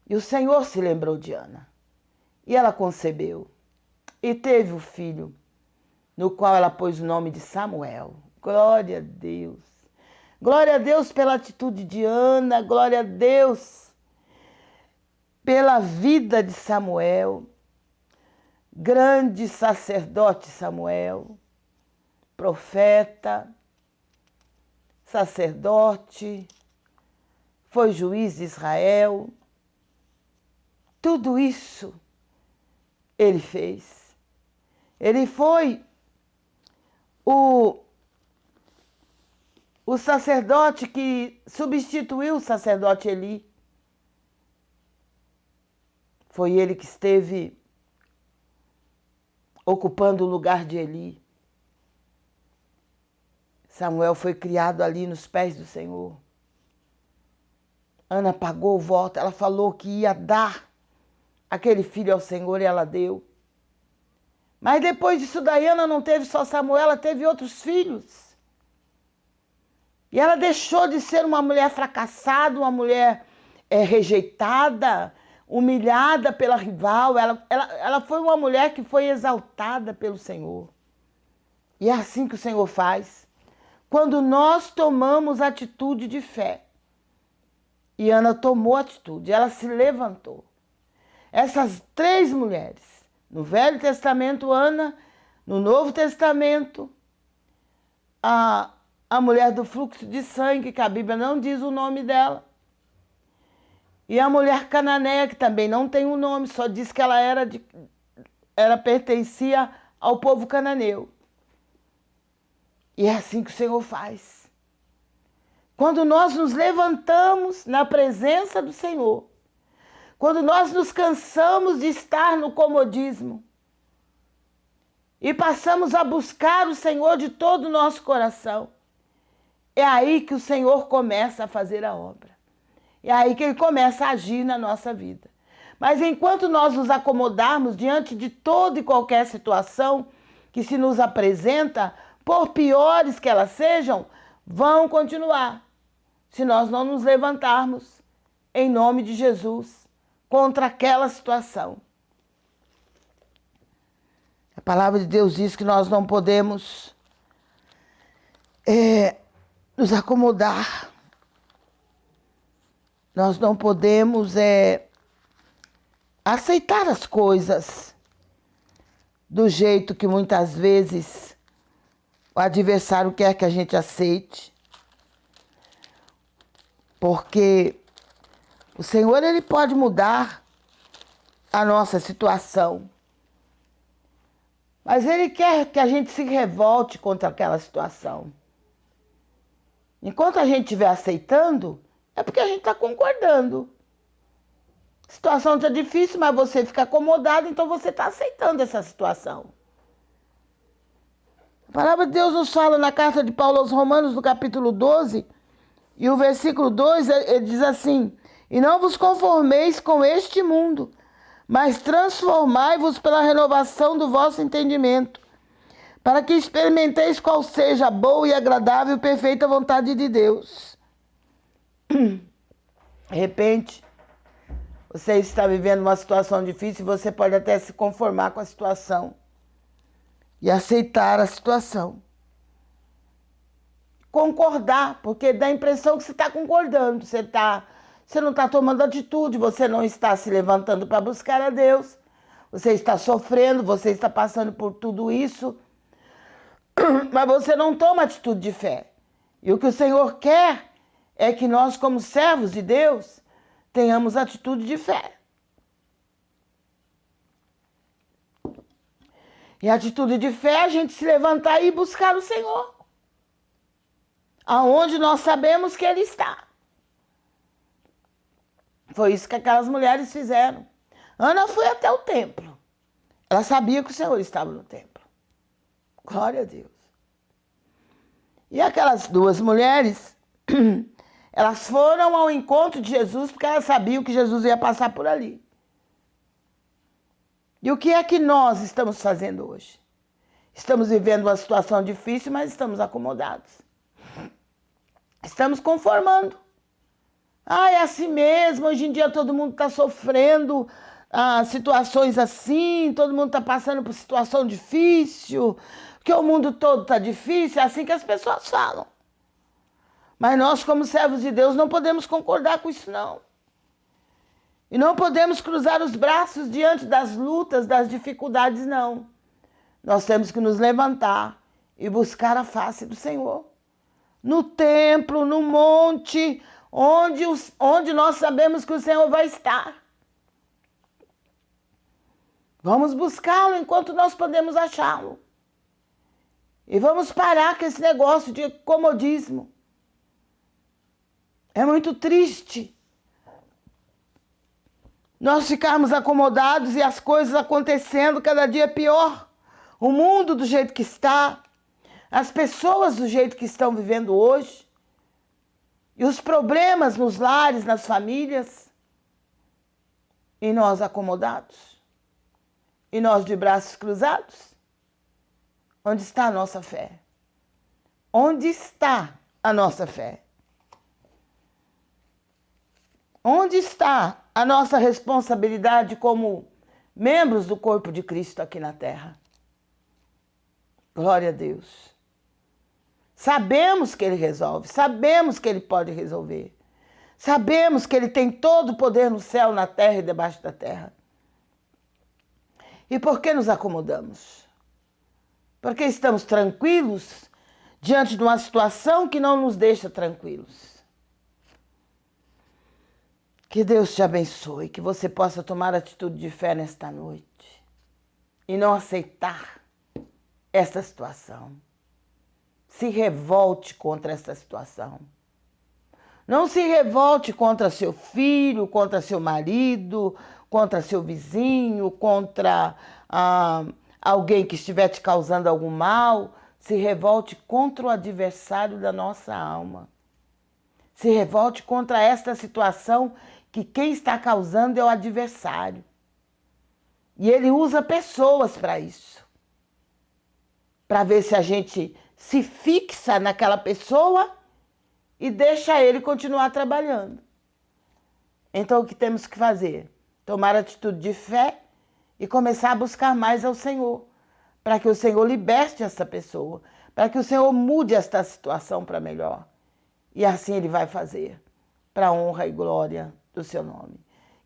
E o Senhor se lembrou de Ana. E ela concebeu. E teve o filho, no qual ela pôs o nome de Samuel. Glória a Deus. Glória a Deus pela atitude de Ana. Glória a Deus pela vida de Samuel. Grande sacerdote Samuel. Profeta. Sacerdote. Foi juiz de Israel. Tudo isso ele fez. Ele foi o sacerdote que substituiu o sacerdote Eli. Foi ele que esteve ocupando o lugar de Eli. Samuel foi criado ali nos pés do Senhor. Ana pagou o voto, ela falou que ia dar aquele filho ao Senhor e ela deu. Mas depois disso daí, Ana não teve só Samuel, ela teve outros filhos. E ela deixou de ser uma mulher fracassada, uma mulher rejeitada, humilhada pela rival. Ela foi uma mulher que foi exaltada pelo Senhor. E é assim que o Senhor faz. Quando nós tomamos atitude de fé. E Ana tomou atitude, ela se levantou. Essas 3 mulheres, no Velho Testamento, Ana, no Novo Testamento, a mulher do fluxo de sangue, que a Bíblia não diz o nome dela, e a mulher cananeia, que também não tem um nome, só diz que ela pertencia ao povo cananeu. E é assim que o Senhor faz. Quando nós nos levantamos na presença do Senhor, quando nós nos cansamos de estar no comodismo e passamos a buscar o Senhor de todo o nosso coração, é aí que o Senhor começa a fazer a obra. É aí que Ele começa a agir na nossa vida. Mas enquanto nós nos acomodarmos diante de toda e qualquer situação que se nos apresenta, por piores que elas sejam, vão continuar, se nós não nos levantarmos em nome de Jesus contra aquela situação. A palavra de Deus diz que nós não podemos nos acomodar. Nós não podemos aceitar as coisas do jeito que muitas vezes o adversário quer que a gente aceite. Porque o Senhor, Ele pode mudar a nossa situação. Mas Ele quer que a gente se revolte contra aquela situação. Enquanto a gente estiver aceitando, é porque a gente está concordando. A situação está difícil, mas você fica acomodado, então você está aceitando essa situação. A palavra de Deus nos fala na carta de Paulo aos Romanos, no capítulo 12, e o versículo 2, ele diz assim: e não vos conformeis com este mundo, mas transformai-vos pela renovação do vosso entendimento, para que experimenteis qual seja a boa e agradável e perfeita vontade de Deus. De repente, você está vivendo uma situação difícil e você pode até se conformar com a situação e aceitar a situação. Concordar, porque dá a impressão que você está concordando, você não está tomando atitude, você não está se levantando para buscar a Deus, você está sofrendo, você está passando por tudo isso, mas você não toma atitude de fé. E o que o Senhor quer é que nós, como servos de Deus, tenhamos atitude de fé. E a atitude de fé é a gente se levantar e buscar o Senhor, aonde nós sabemos que Ele está. Foi isso que aquelas mulheres fizeram. Ana foi até o templo. Ela sabia que o Senhor estava no templo. Glória a Deus. E aquelas duas mulheres, elas foram ao encontro de Jesus porque elas sabiam que Jesus ia passar por ali. E o que é que nós estamos fazendo hoje? Estamos vivendo uma situação difícil, mas estamos acomodados. Estamos conformando. É assim mesmo, hoje em dia todo mundo está sofrendo situações assim, todo mundo está passando por situação difícil, que o mundo todo está difícil, é assim que as pessoas falam. Mas nós, como servos de Deus, não podemos concordar com isso, não. E não podemos cruzar os braços diante das lutas, das dificuldades, não. Nós temos que nos levantar e buscar a face do Senhor. No templo, no monte, onde nós sabemos que o Senhor vai estar. Vamos buscá-lo enquanto nós podemos achá-lo. E vamos parar com esse negócio de comodismo. É muito triste nós ficarmos acomodados e as coisas acontecendo cada dia pior. O mundo do jeito que está, as pessoas do jeito que estão vivendo hoje, e os problemas nos lares, nas famílias, e nós acomodados, e nós de braços cruzados. Onde está a nossa fé? Onde está a nossa fé? Onde está a nossa responsabilidade como membros do corpo de Cristo aqui na terra? Glória a Deus. Sabemos que Ele resolve, sabemos que Ele pode resolver. Sabemos que Ele tem todo o poder no céu, na terra e debaixo da terra. E por que nos acomodamos? Porque estamos tranquilos diante de uma situação que não nos deixa tranquilos. Que Deus te abençoe, que você possa tomar atitude de fé nesta noite e não aceitar esta situação. Se revolte contra esta situação. Não se revolte contra seu filho, contra seu marido, contra seu vizinho, contra alguém que estiver te causando algum mal. Se revolte contra o adversário da nossa alma. Se revolte contra esta situação que quem está causando é o adversário. E ele usa pessoas para isso. Para ver se a gente se fixa naquela pessoa e deixa ele continuar trabalhando. Então, o que temos que fazer? Tomar atitude de fé e começar a buscar mais ao Senhor, para que o Senhor liberte essa pessoa, para que o Senhor mude esta situação para melhor. E assim Ele vai fazer, para a honra e glória do seu nome.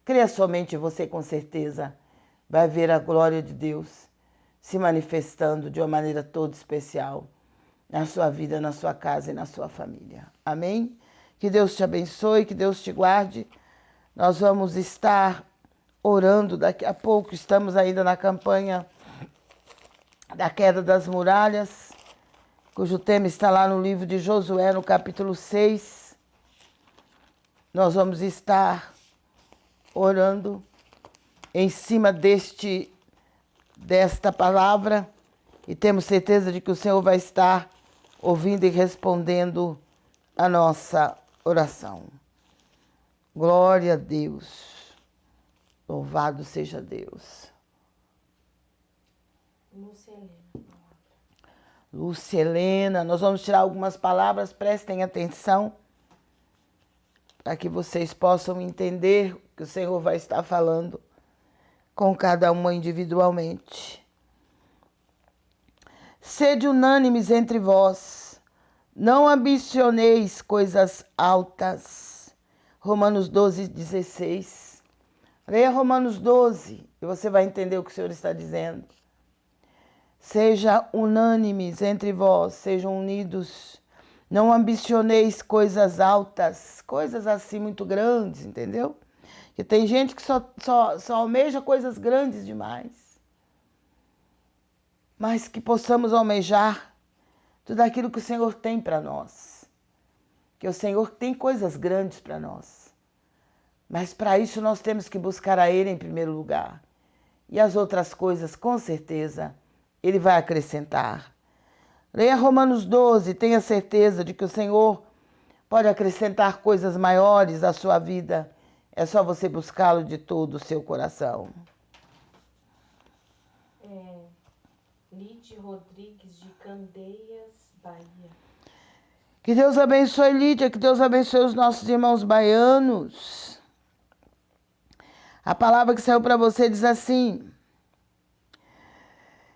Creia somente você, com certeza, vai ver a glória de Deus se manifestando de uma maneira toda especial na sua vida, na sua casa e na sua família. Amém? Que Deus te abençoe, que Deus te guarde. Nós vamos estar orando daqui a pouco. Estamos ainda na campanha da queda das muralhas, cujo tema está lá no livro de Josué, no capítulo 6. Nós vamos estar orando em cima desta palavra e temos certeza de que o Senhor vai estar ouvindo e respondendo a nossa oração. Glória a Deus. Louvado seja Deus. Lúcia Helena, nós vamos tirar algumas palavras, prestem atenção, para que vocês possam entender o que o Senhor vai estar falando com cada uma individualmente. Sede unânimes entre vós, não ambicioneis coisas altas. Romanos 12, 16. Leia Romanos 12 e você vai entender o que o Senhor está dizendo. Seja unânimes entre vós, sejam unidos. Não ambicioneis coisas altas, coisas assim muito grandes, entendeu? Porque tem gente que só almeja coisas grandes demais. Mas que possamos almejar tudo aquilo que o Senhor tem para nós. Que o Senhor tem coisas grandes para nós. Mas para isso nós temos que buscar a Ele em primeiro lugar. E as outras coisas, com certeza, Ele vai acrescentar. Leia Romanos 12, tenha certeza de que o Senhor pode acrescentar coisas maiores à sua vida. É só você buscá-lo de todo o seu coração. Lídia Rodrigues, de Candeias, Bahia. Que Deus abençoe, Lídia, que Deus abençoe os nossos irmãos baianos. A palavra que saiu para você diz assim: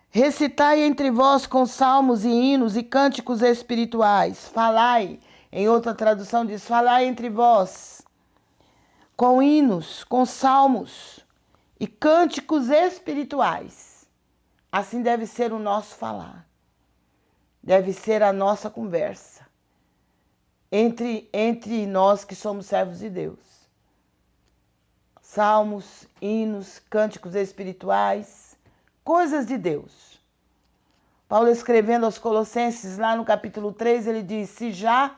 recitai entre vós com salmos e hinos e cânticos espirituais. Falai, em outra tradução diz, falai entre vós com hinos, com salmos e cânticos espirituais. Assim deve ser o nosso falar. Deve ser a nossa conversa. Entre nós que somos servos de Deus. Salmos, hinos, cânticos espirituais, coisas de Deus. Paulo escrevendo aos Colossenses, lá no capítulo 3, ele diz, se já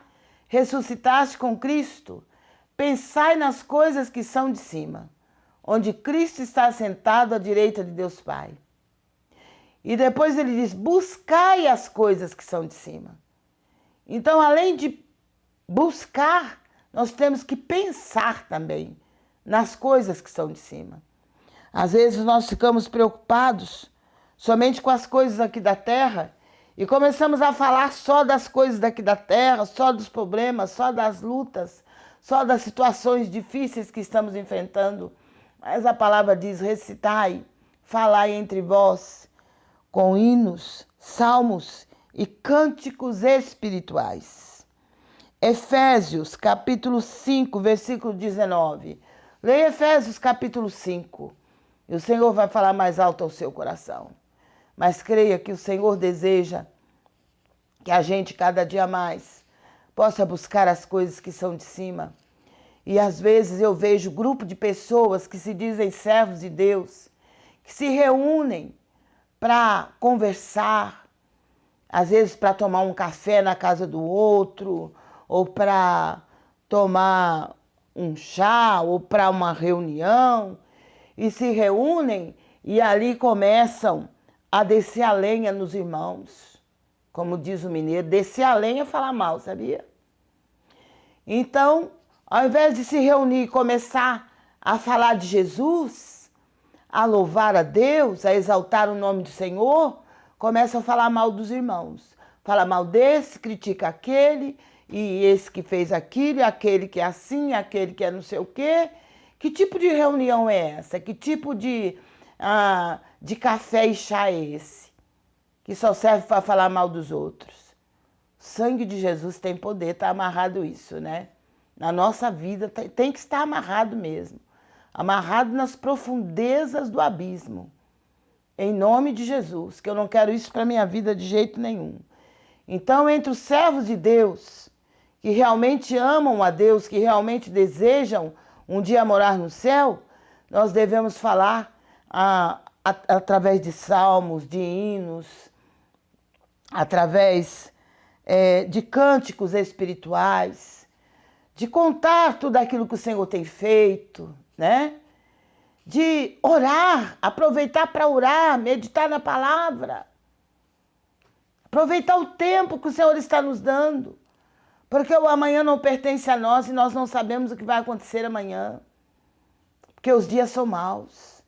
ressuscitaste com Cristo, pensai nas coisas que são de cima, onde Cristo está sentado à direita de Deus Pai. E depois ele diz, buscai as coisas que são de cima. Então, além de buscar, nós temos que pensar também nas coisas que são de cima. Às vezes nós ficamos preocupados somente com as coisas aqui da terra e começamos a falar só das coisas daqui da terra, só dos problemas, só das lutas, só das situações difíceis que estamos enfrentando. Mas a palavra diz, recitai, falai entre vós com hinos, salmos e cânticos espirituais. Efésios, capítulo 5, versículo 19. Leia Efésios, capítulo 5. E o Senhor vai falar mais alto ao seu coração. Mas creia que o Senhor deseja que a gente, cada dia mais, possa buscar as coisas que são de cima. E às vezes eu vejo grupo de pessoas que se dizem servos de Deus, que se reúnem para conversar, às vezes para tomar um café na casa do outro, ou para tomar um chá, ou para uma reunião, e se reúnem e ali começam a descer a lenha nos irmãos. Como diz o mineiro, descer a lenha é falar mal, sabia? Então, ao invés de se reunir e começar a falar de Jesus, a louvar a Deus, a exaltar o nome do Senhor, começam a falar mal dos irmãos. Fala mal desse, critica aquele, e esse que fez aquilo, e aquele que é assim, aquele que é não sei o quê. Que tipo de reunião é essa? Que tipo de café e chá é esse? Que só serve para falar mal dos outros. O sangue de Jesus tem poder, está amarrado isso, né? Na nossa vida tem que estar amarrado mesmo. Amarrado nas profundezas do abismo. Em nome de Jesus, que eu não quero isso para minha vida de jeito nenhum. Então, entre os servos de Deus, que realmente amam a Deus, que realmente desejam um dia morar no céu, nós devemos falar através de salmos, de hinos, através de cânticos espirituais, de contar tudo aquilo que o Senhor tem feito, né? De orar, aproveitar para orar, meditar na palavra. Aproveitar o tempo que o Senhor está nos dando. Porque o amanhã não pertence a nós e nós não sabemos o que vai acontecer amanhã. Porque os dias são maus.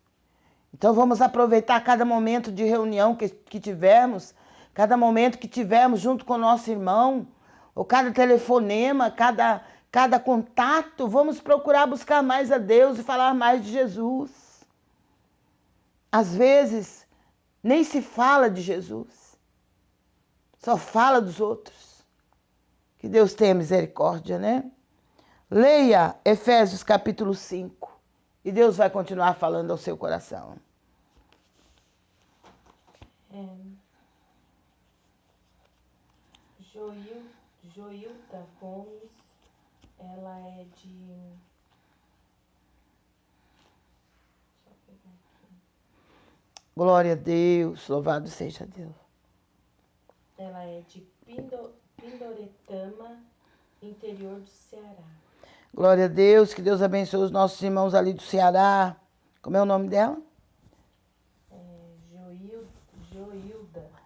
Então vamos aproveitar cada momento de reunião que tivermos, cada momento que tivermos junto com o nosso irmão, ou cada telefonema, cada contato, vamos procurar buscar mais a Deus e falar mais de Jesus. Às vezes, nem se fala de Jesus, só fala dos outros. Que Deus tenha misericórdia, né? Leia Efésios capítulo 5 e Deus vai continuar falando ao seu coração. Joilda Gomes, ela é de... Deixa eu pegar aqui. Glória a Deus, louvado seja Deus. Ela é de Pindoretama, interior do Ceará. Glória a Deus, que Deus abençoe os nossos irmãos ali do Ceará. Como é o nome dela?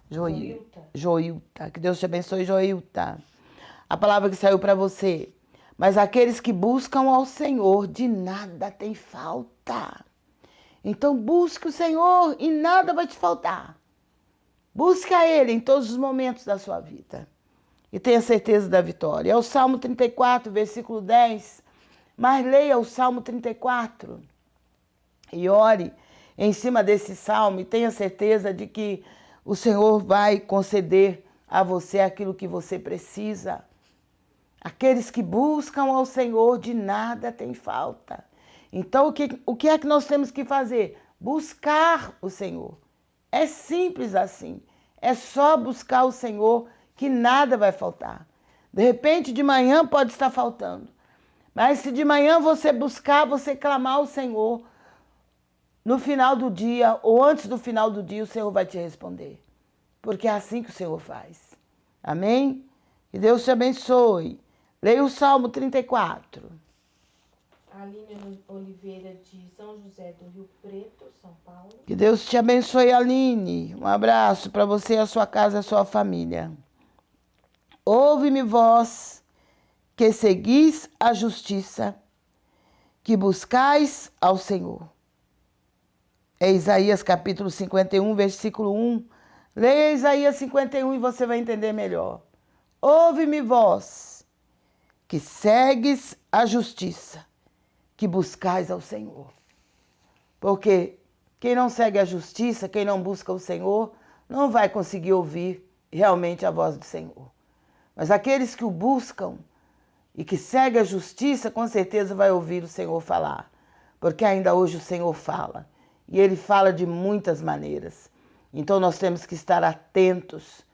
Joilda. Que Deus te abençoe, Joilda. A palavra que saiu para você. Mas aqueles que buscam ao Senhor, de nada tem falta. Então busque o Senhor e nada vai te faltar. Busque a Ele em todos os momentos da sua vida. E tenha certeza da vitória. É o Salmo 34, versículo 10. Mas leia o Salmo 34 e ore em cima desse salmo e tenha certeza de que o Senhor vai conceder a você aquilo que você precisa. Aqueles que buscam ao Senhor, de nada tem falta. Então, o que é que nós temos que fazer? Buscar o Senhor. É simples assim. É só buscar o Senhor que nada vai faltar. De repente, de manhã pode estar faltando. Mas se de manhã você buscar, você clamar ao Senhor, no final do dia ou antes do final do dia, o Senhor vai te responder. Porque é assim que o Senhor faz. Amém? Que Deus te abençoe. Leia o Salmo 34. Aline Oliveira, de São José do Rio Preto, São Paulo. Que Deus te abençoe, Aline. Um abraço para você, a sua casa e a sua família. Ouve-me, vós, que seguis a justiça, que buscais ao Senhor. É Isaías capítulo 51, versículo 1. Leia Isaías 51 e você vai entender melhor. Ouve-me, vós, que segues a justiça, que buscais ao Senhor. Porque quem não segue a justiça, quem não busca o Senhor, não vai conseguir ouvir realmente a voz do Senhor. Mas aqueles que o buscam e que seguem a justiça, com certeza vai ouvir o Senhor falar. Porque ainda hoje o Senhor fala. E Ele fala de muitas maneiras. Então nós temos que estar atentos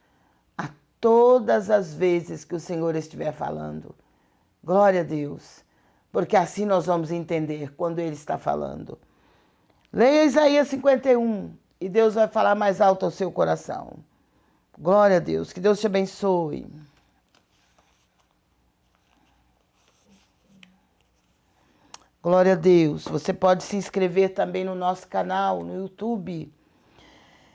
a todas as vezes que o Senhor estiver falando. Glória a Deus. Porque assim nós vamos entender quando Ele está falando. Leia Isaías 51 e Deus vai falar mais alto ao seu coração. Glória a Deus. Que Deus te abençoe. Glória a Deus. Você pode se inscrever também no nosso canal, no YouTube.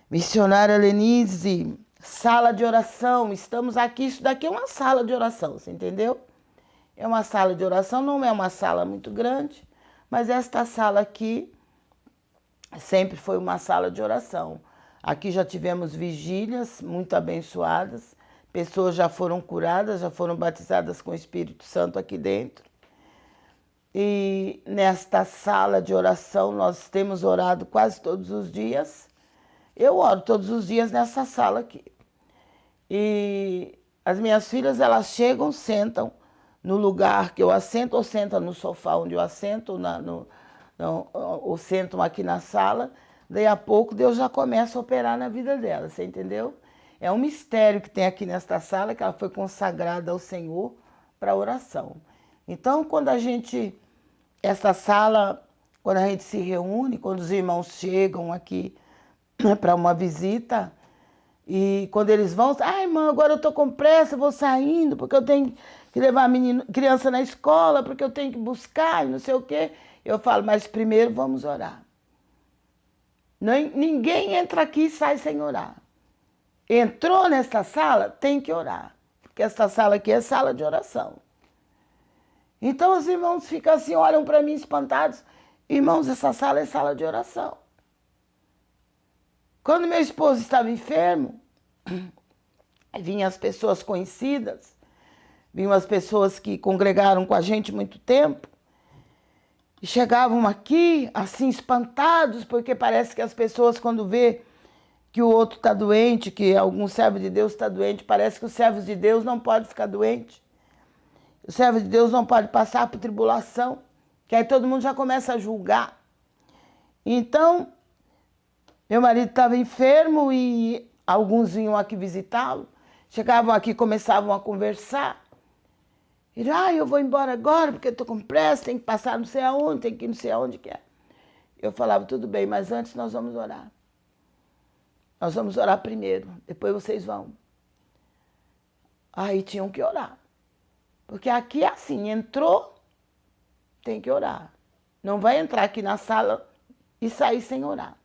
Missionária Lenise, sala de oração. Estamos aqui, isso daqui é uma sala de oração, você entendeu? É uma sala de oração, não é uma sala muito grande, mas esta sala aqui sempre foi uma sala de oração. Aqui já tivemos vigílias muito abençoadas, pessoas já foram curadas, já foram batizadas com o Espírito Santo aqui dentro. E nesta sala de oração nós temos orado quase todos os dias. Eu oro todos os dias nessa sala aqui. E as minhas filhas, elas chegam, sentam no lugar que eu assento, ou sentam no sofá onde eu assento, ou sentam aqui na sala. Daí a pouco Deus já começa a operar na vida delas, você entendeu? É um mistério que tem aqui nesta sala, que ela foi consagrada ao Senhor para oração. Então, quando a gente... Essa sala, quando a gente se reúne, quando os irmãos chegam aqui para uma visita, e quando eles vão, irmã, agora eu estou com pressa, vou saindo, porque eu tenho que levar a criança na escola, porque eu tenho que buscar e não sei o quê. Eu falo, mas primeiro vamos orar. Ninguém entra aqui e sai sem orar. Entrou nesta sala, tem que orar, porque esta sala aqui é sala de oração. Então os irmãos ficam assim, olham para mim espantados. Irmãos, essa sala é sala de oração. Quando meu esposo estava enfermo, vinham as pessoas conhecidas, vinham as pessoas que congregaram com a gente muito tempo, e chegavam aqui, assim, espantados, porque parece que as pessoas, quando vê que o outro está doente, que algum servo de Deus está doente, parece que os servos de Deus não podem ficar doentes. O servo de Deus não pode passar por tribulação, que aí todo mundo já começa a julgar. Então, meu marido estava enfermo e alguns vinham aqui visitá-lo, chegavam aqui, começavam a conversar. Ele, eu vou embora agora porque estou com pressa, tem que passar não sei aonde, tem que ir não sei aonde que é. Eu falava, tudo bem, mas antes nós vamos orar. Nós vamos orar primeiro, depois vocês vão. Aí tinham que orar. Porque aqui é assim, entrou, tem que orar. Não vai entrar aqui na sala e sair sem orar.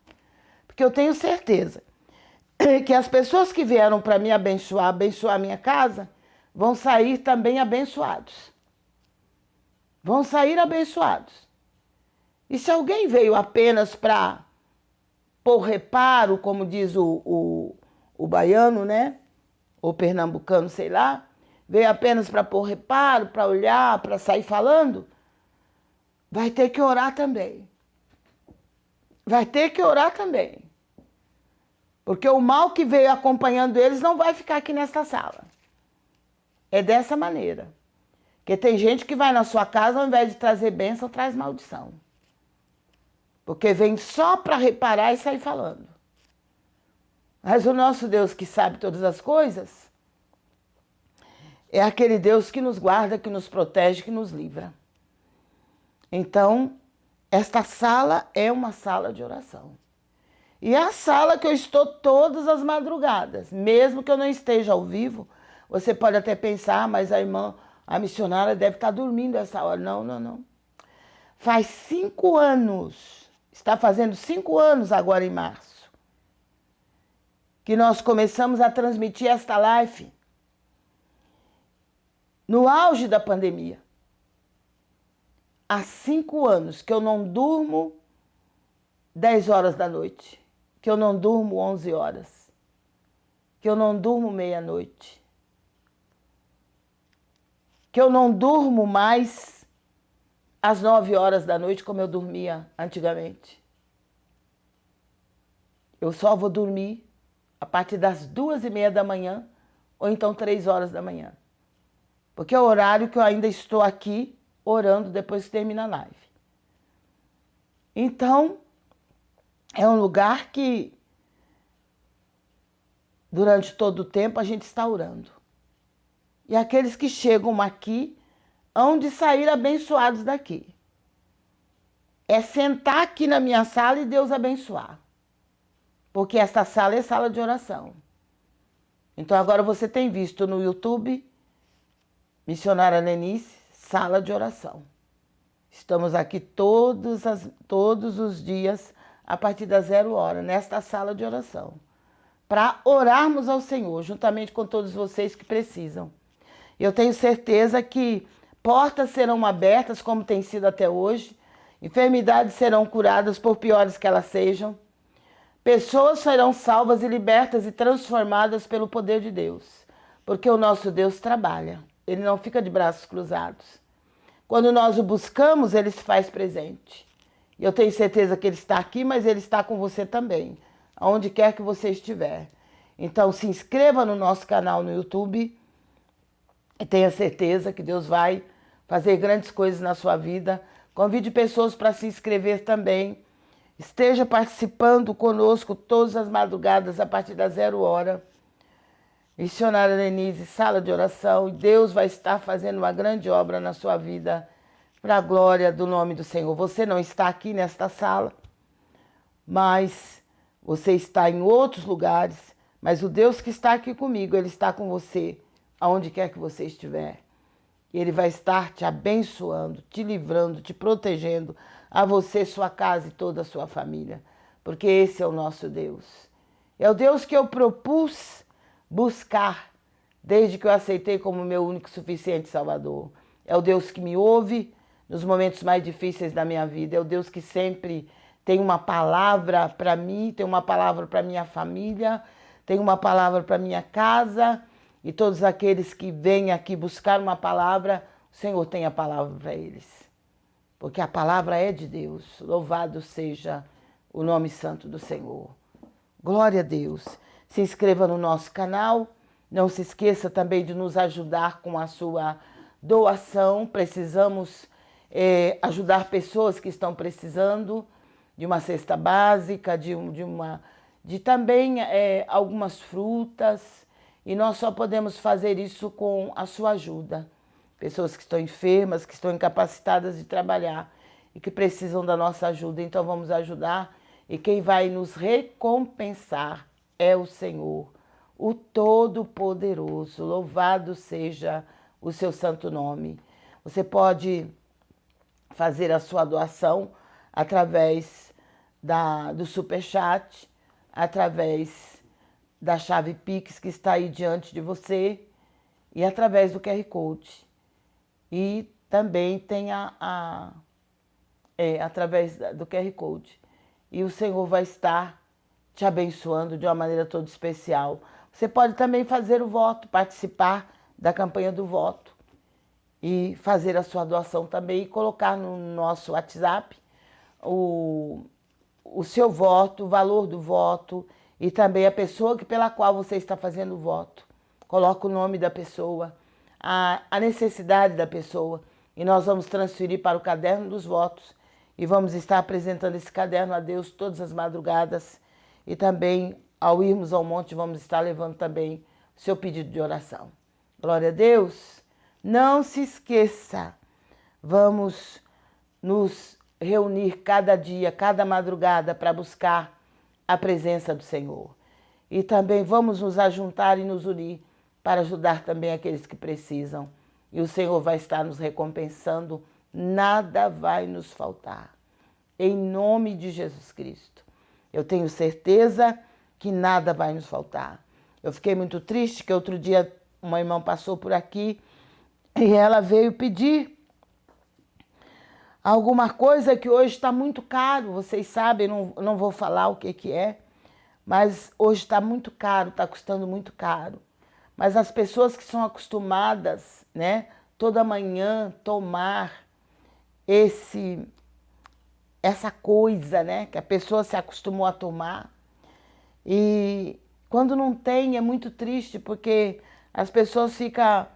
Porque eu tenho certeza que as pessoas que vieram para me abençoar a minha casa, vão sair também abençoados. Vão sair abençoados. E se alguém veio apenas para pôr reparo, como diz o baiano, né? Ou pernambucano, sei lá, veio apenas para pôr reparo, para olhar, para sair falando, vai ter que orar também. Vai ter que orar também. Porque o mal que veio acompanhando eles não vai ficar aqui nesta sala. É dessa maneira. Porque tem gente que vai na sua casa, ao invés de trazer bênção, traz maldição. Porque vem só para reparar e sair falando. Mas o nosso Deus que sabe todas as coisas, é aquele Deus que nos guarda, que nos protege, que nos livra. Então, esta sala é uma sala de oração. E é a sala que eu estou todas as madrugadas. Mesmo que eu não esteja ao vivo, você pode até pensar, mas a irmã, a missionária deve estar dormindo essa hora. Não, não, não. Faz 5 anos, está fazendo 5 anos agora em março, que nós começamos a transmitir esta live. No auge da pandemia. Há 5 anos que eu não durmo 10 horas da noite, que eu não durmo 11 horas, que eu não durmo meia-noite, que eu não durmo mais às 9 horas da noite como eu dormia antigamente. Eu só vou dormir a partir das 2h30 da manhã ou então 3 horas da manhã. Porque é o horário que eu ainda estou aqui orando depois que termina a live. Então, é um lugar que durante todo o tempo a gente está orando. E aqueles que chegam aqui hão de sair abençoados daqui. É sentar aqui na minha sala e Deus abençoar. Porque esta sala é sala de oração. Então agora você tem visto no YouTube, Missionária Lenice, sala de oração. Estamos aqui todos os dias, a partir das 0 horas, nesta sala de oração, para orarmos ao Senhor, juntamente com todos vocês que precisam. Eu tenho certeza que portas serão abertas, como tem sido até hoje, Enfermidades serão curadas, por piores que elas sejam. Pessoas serão salvas e libertas e transformadas pelo poder de Deus. Porque o nosso Deus trabalha. Ele não fica de braços cruzados. Quando nós o buscamos, ele se faz presente. E eu tenho certeza que ele está aqui, mas ele está com você também, aonde quer que você estiver. Então, se inscreva no nosso canal no YouTube e tenha certeza que Deus vai fazer grandes coisas na sua vida. Convide pessoas para se inscrever também. Esteja participando conosco todas as madrugadas a partir das 0h. Missionária Denise, sala de oração. E Deus vai estar fazendo uma grande obra na sua vida para a glória do nome do Senhor. Você não está aqui nesta sala, mas você está em outros lugares. Mas o Deus que está aqui comigo, Ele está com você, aonde quer que você estiver. Ele vai estar te abençoando, te livrando, te protegendo, a você, sua casa e toda a sua família. Porque esse é o nosso Deus. É o Deus que eu propus buscar desde que eu aceitei como meu único e suficiente Salvador. É o Deus que me ouve nos momentos mais difíceis da minha vida. É o Deus que sempre tem uma palavra para mim, tem uma palavra para minha família, tem uma palavra para minha casa. E todos aqueles que vêm aqui buscar uma palavra, o Senhor tem a palavra para eles. Porque a palavra é de Deus. Louvado seja o nome santo do Senhor. Glória a Deus. Se inscreva no nosso canal. Não se esqueça também de nos ajudar com a sua doação. Precisamos ajudar pessoas que estão precisando de uma cesta básica, de também algumas frutas. E nós só podemos fazer isso com a sua ajuda. Pessoas que estão enfermas, que estão incapacitadas de trabalhar e que precisam da nossa ajuda. Então vamos ajudar. E quem vai nos recompensar é o Senhor, o Todo-Poderoso. Louvado seja o seu santo nome. Você pode fazer a sua doação através do Superchat, através da chave Pix que está aí diante de você e através do QR Code. E também tem através do QR Code. E o Senhor vai estar te abençoando de uma maneira toda especial. Você pode também fazer o voto, participar da campanha do voto e fazer a sua doação também e colocar no nosso WhatsApp o seu voto, o valor do voto e também a pessoa pela qual você está fazendo o voto. Coloca o nome da pessoa, a necessidade da pessoa e nós vamos transferir para o caderno dos votos e vamos estar apresentando esse caderno a Deus todas as madrugadas e também ao irmos ao monte vamos estar levando também o seu pedido de oração. Glória a Deus! Não se esqueça, vamos nos reunir cada dia, cada madrugada para buscar a presença do Senhor. E também vamos nos ajuntar e nos unir para ajudar também aqueles que precisam. E o Senhor vai estar nos recompensando, nada vai nos faltar. Em nome de Jesus Cristo. Eu tenho certeza que nada vai nos faltar. Eu fiquei muito triste que outro dia uma irmã passou por aqui e ela veio pedir alguma coisa que hoje está muito caro. Vocês sabem, não vou falar o que é, mas hoje está muito caro, está custando muito caro. Mas as pessoas que são acostumadas, né, toda manhã tomar essa coisa, né, que a pessoa se acostumou a tomar. E quando não tem é muito triste, porque as pessoas ficam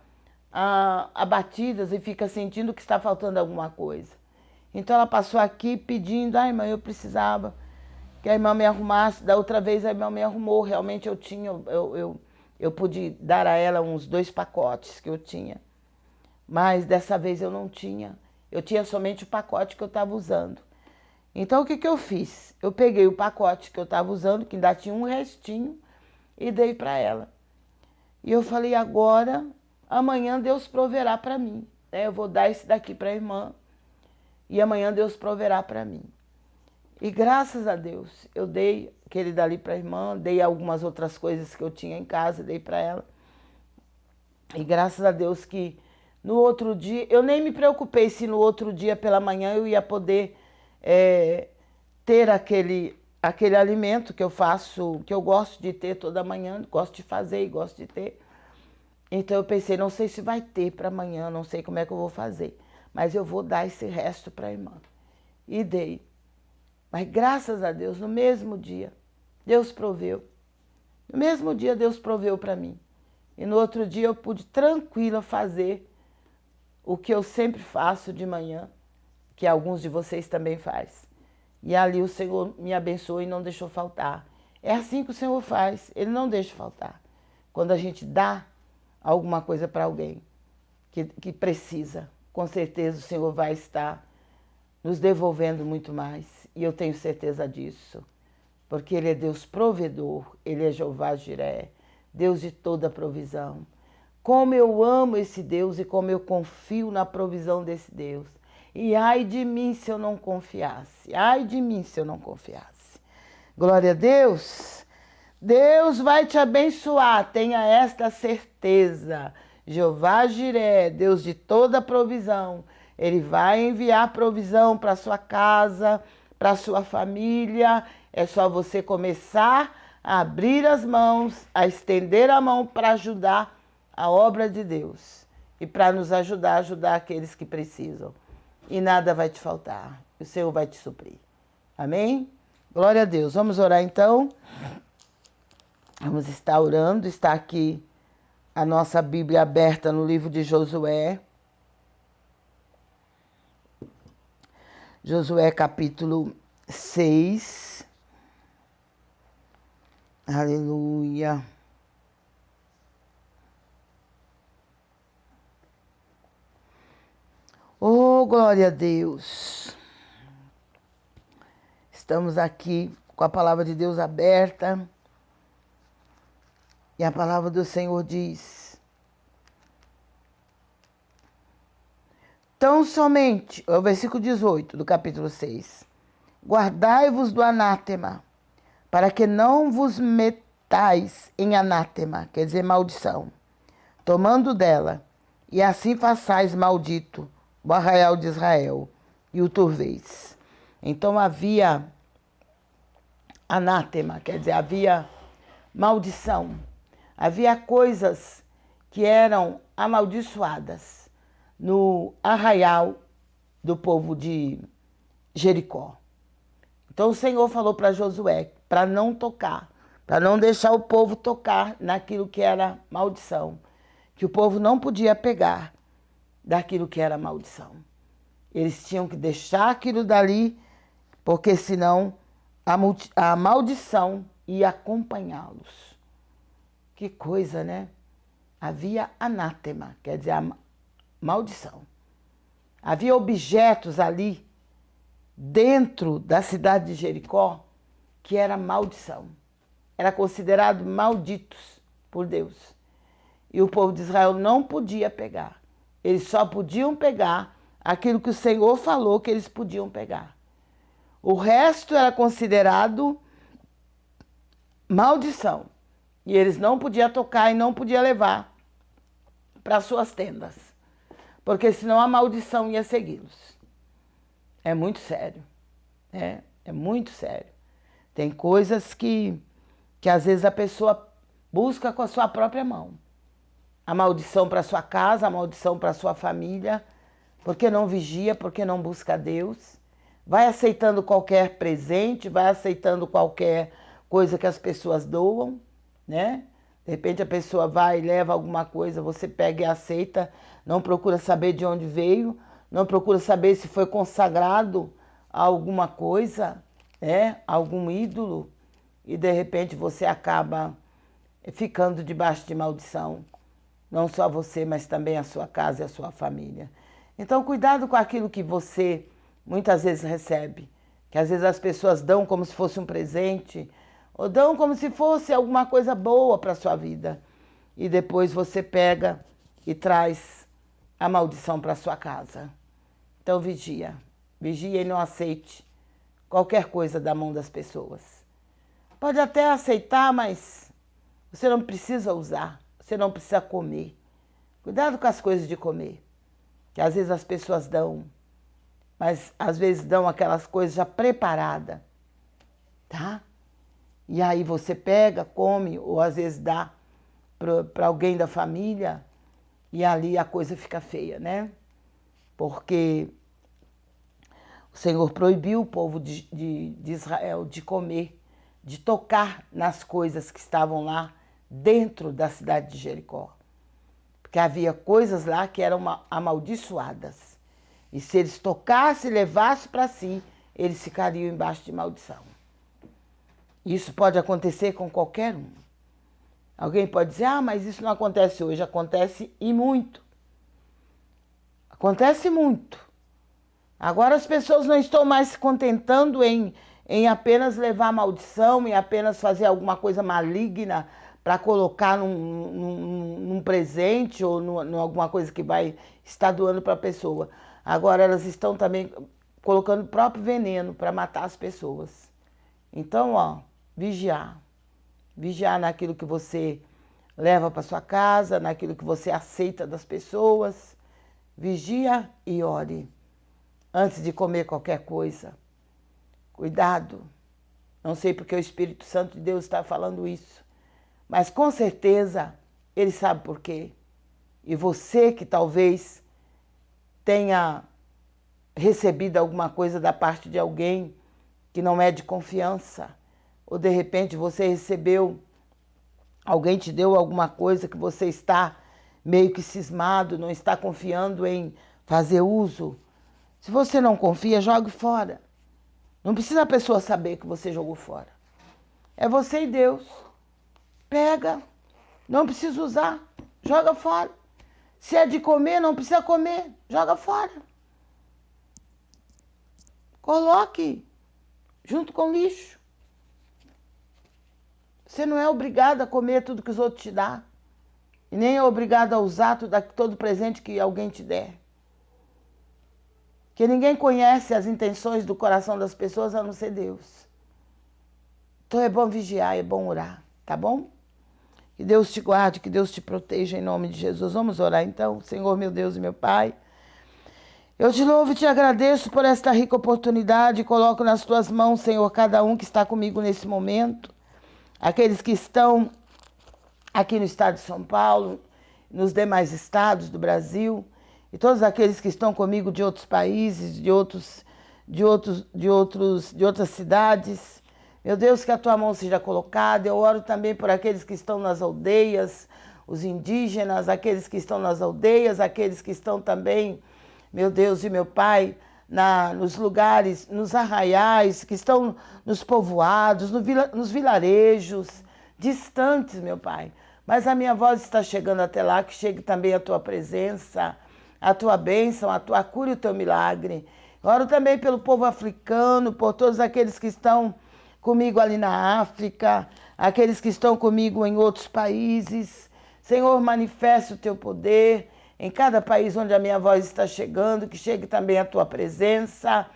abatidas e ficam sentindo que está faltando alguma coisa. Então ela passou aqui pedindo, ai irmã, eu precisava que a irmã me arrumasse. Da outra vez a irmã me arrumou, realmente eu pude dar a ela uns 2 pacotes que eu tinha. Mas dessa vez eu não tinha, eu tinha somente o pacote que eu estava usando. Então o que eu fiz? Eu peguei o pacote que eu estava usando, que ainda tinha um restinho, e dei para ela. E eu falei, agora, amanhã Deus proverá para mim. Eu vou dar esse daqui para a irmã, e amanhã Deus proverá para mim. E graças a Deus, eu dei aquele dali para a irmã, dei algumas outras coisas que eu tinha em casa, dei para ela. E graças a Deus que no outro dia, eu nem me preocupei se no outro dia pela manhã eu ia poder ter aquele alimento que eu faço, que eu gosto de ter toda manhã, gosto de fazer e gosto de ter. Então eu pensei, não sei se vai ter para amanhã, não sei como é que eu vou fazer, mas eu vou dar esse resto para a irmã. E dei. Mas graças a Deus, no mesmo dia, Deus proveu. No mesmo dia, Deus proveu para mim. E no outro dia eu pude tranquila fazer o que eu sempre faço de manhã, que alguns de vocês também fazem. E ali o Senhor me abençoou e não deixou faltar. É assim que o Senhor faz, Ele não deixa faltar. Quando a gente dá alguma coisa para alguém que precisa, com certeza o Senhor vai estar nos devolvendo muito mais. E eu tenho certeza disso. Porque Ele é Deus provedor, Ele é Jeová Jiré, Deus de toda provisão. Como eu amo esse Deus e como eu confio na provisão desse Deus. E ai de mim se eu não confiasse, ai de mim se eu não confiasse. Glória a Deus. Deus vai te abençoar, tenha esta certeza. Jeová Jiré, Deus de toda provisão, Ele vai enviar provisão para sua casa, para sua família. É só você começar a abrir as mãos, a estender a mão para ajudar a obra de Deus e para nos ajudar a ajudar aqueles que precisam. E nada vai te faltar, o Senhor vai te suprir. Amém? Glória a Deus. Vamos orar então? Vamos estar orando, está aqui a nossa Bíblia aberta no livro de Josué. Josué capítulo 6. Aleluia. Oh, glória a Deus. Estamos aqui com a palavra de Deus aberta. E a palavra do Senhor diz: tão somente, é o versículo 18 do capítulo 6. Guardai-vos do anátema, para que não vos metais em anátema, quer dizer maldição, tomando dela, e assim façais maldito o arraial de Israel, e o turveis. Então havia anátema, quer dizer, havia maldição. Havia coisas que eram amaldiçoadas no arraial do povo de Jericó. Então o Senhor falou para Josué para não tocar, para não deixar o povo tocar naquilo que era maldição, que o povo não podia pegar daquilo que era maldição. Eles tinham que deixar aquilo dali, porque senão a maldição ia acompanhá-los. Que coisa, né? Havia anátema, quer dizer, a maldição. Havia objetos ali, dentro da cidade de Jericó, que era maldição. Era considerado malditos por Deus. E o povo de Israel não podia pegar. Eles só podiam pegar aquilo que o Senhor falou que eles podiam pegar. O resto era considerado maldição. E eles não podiam tocar e não podiam levar para suas tendas. Porque senão a maldição ia segui-los. É muito sério. É muito sério. Tem coisas que às vezes a pessoa busca com a sua própria mão. A maldição para sua casa, a maldição para sua família, porque não vigia, porque não busca Deus. Vai aceitando qualquer presente, vai aceitando qualquer coisa que as pessoas doam, né? De repente a pessoa vai e leva alguma coisa, você pega e aceita, não procura saber de onde veio, não procura saber se foi consagrado a alguma coisa, né? Algum ídolo, e de repente você acaba ficando debaixo de maldição. Não só você, mas também a sua casa e a sua família. Então, cuidado com aquilo que você muitas vezes recebe. Que às vezes as pessoas dão como se fosse um presente, ou dão como se fosse alguma coisa boa para a sua vida. E depois você pega e traz a maldição para a sua casa. Então, vigia. Vigia e não aceite qualquer coisa da mão das pessoas. Pode até aceitar, mas você não precisa usar. Você não precisa comer. Cuidado com as coisas de comer. Que às vezes as pessoas dão mas às vezes dão aquelas coisas já preparadas, tá? E aí você pega, come, ou às vezes dá para alguém da família, e ali a coisa fica feia, né? Porque o Senhor proibiu o povo de Israel de comer, de tocar nas coisas que estavam lá dentro da cidade de Jericó. Porque havia coisas lá que eram amaldiçoadas. E se eles tocassem e levassem para si, eles ficariam embaixo de maldição. Isso pode acontecer com qualquer um. Alguém pode dizer, mas isso não acontece hoje. Acontece e muito. Acontece muito. Agora as pessoas não estão mais se contentando em apenas levar maldição, em apenas fazer alguma coisa maligna para colocar num presente ou em alguma coisa que vai estar doando para a pessoa. Agora elas estão também colocando o próprio veneno para matar as pessoas. Então, vigiar. Vigiar naquilo que você leva para sua casa, naquilo que você aceita das pessoas. Vigia e ore antes de comer qualquer coisa. Cuidado. Não sei porque o Espírito Santo de Deus está falando isso, mas com certeza Ele sabe por quê. E você que talvez tenha recebido alguma coisa da parte de alguém que não é de confiança, ou de repente você recebeu, alguém te deu alguma coisa que você está meio que cismado, não está confiando em fazer uso. Se você não confia, jogue fora. Não precisa a pessoa saber que você jogou fora. É você e Deus. Pega, não precisa usar, joga fora. Se é de comer, não precisa comer, joga fora. Coloque junto com lixo. Você não é obrigado a comer tudo que os outros te dão. E nem é obrigado a usar todo presente que alguém te der. Que ninguém conhece as intenções do coração das pessoas a não ser Deus. Então é bom vigiar, é bom orar, tá bom? Que Deus te guarde, que Deus te proteja em nome de Jesus. Vamos orar então, Senhor meu Deus e meu Pai. Eu te louvo e te agradeço por esta rica oportunidade. Coloco nas tuas mãos, Senhor, cada um que está comigo nesse momento. Aqueles que estão aqui no estado de São Paulo, nos demais estados do Brasil, e todos aqueles que estão comigo de outros países, de outras cidades. Meu Deus, que a tua mão seja colocada. Eu oro também por aqueles que estão nas aldeias, os indígenas, aqueles que estão nas aldeias, aqueles que estão também, meu Deus e meu Pai, nos lugares, nos arraiais, que estão nos povoados, nos vilarejos, distantes, meu Pai. Mas a minha voz está chegando até lá, que chegue também a tua presença, a tua bênção, a tua cura e o teu milagre. Oro também pelo povo africano, por todos aqueles que estão comigo ali na África, aqueles que estão comigo em outros países. Senhor, manifeste o teu poder em cada país onde a minha voz está chegando, que chegue também a tua presença,